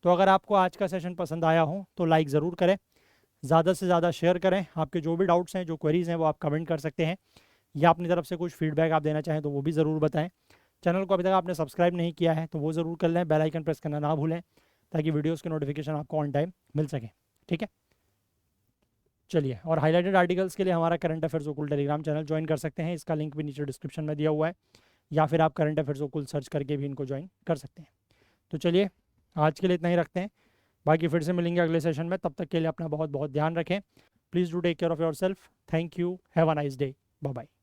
तो अगर आपको आज का सेशन पसंद आया हो तो लाइक ज़रूर करें, ज़्यादा से ज़्यादा शेयर करें। आपके जो भी डाउट्स हैं, जो क्वेरीज़ हैं, वो आप कमेंट कर सकते हैं, या अपनी तरफ से कुछ फीडबैक आप देना चाहें तो वो भी ज़रूर बताएं। चैनल को अभी तक आपने सब्सक्राइब नहीं किया है तो वो ज़रूर कर लें, बेल आइकन प्रेस करना ना भूलें, ताकि वीडियोस की नोटिफिकेशन आपको ऑन टाइम मिल सके, ठीक है। चलिए, और हाईलाइटेड आर्टिकल्स के लिए हमारा करंट अफेयर्स ओकुल टेलीग्राम चैनल ज्वाइन कर सकते हैं, इसका लिंक भी नीचे डिस्क्रिप्शन में दिया हुआ है, या फिर आप करंट अफेयर्स ओकुल सर्च करके भी इनको ज्वाइन कर सकते हैं। तो चलिए, आज के लिए इतना ही रखते हैं, बाकी फिर से मिलेंगे अगले सेशन में। तब तक के लिए अपना बहुत बहुत ध्यान रखें। Please do take care of yourself. Thank you, have a nice day, bye bye.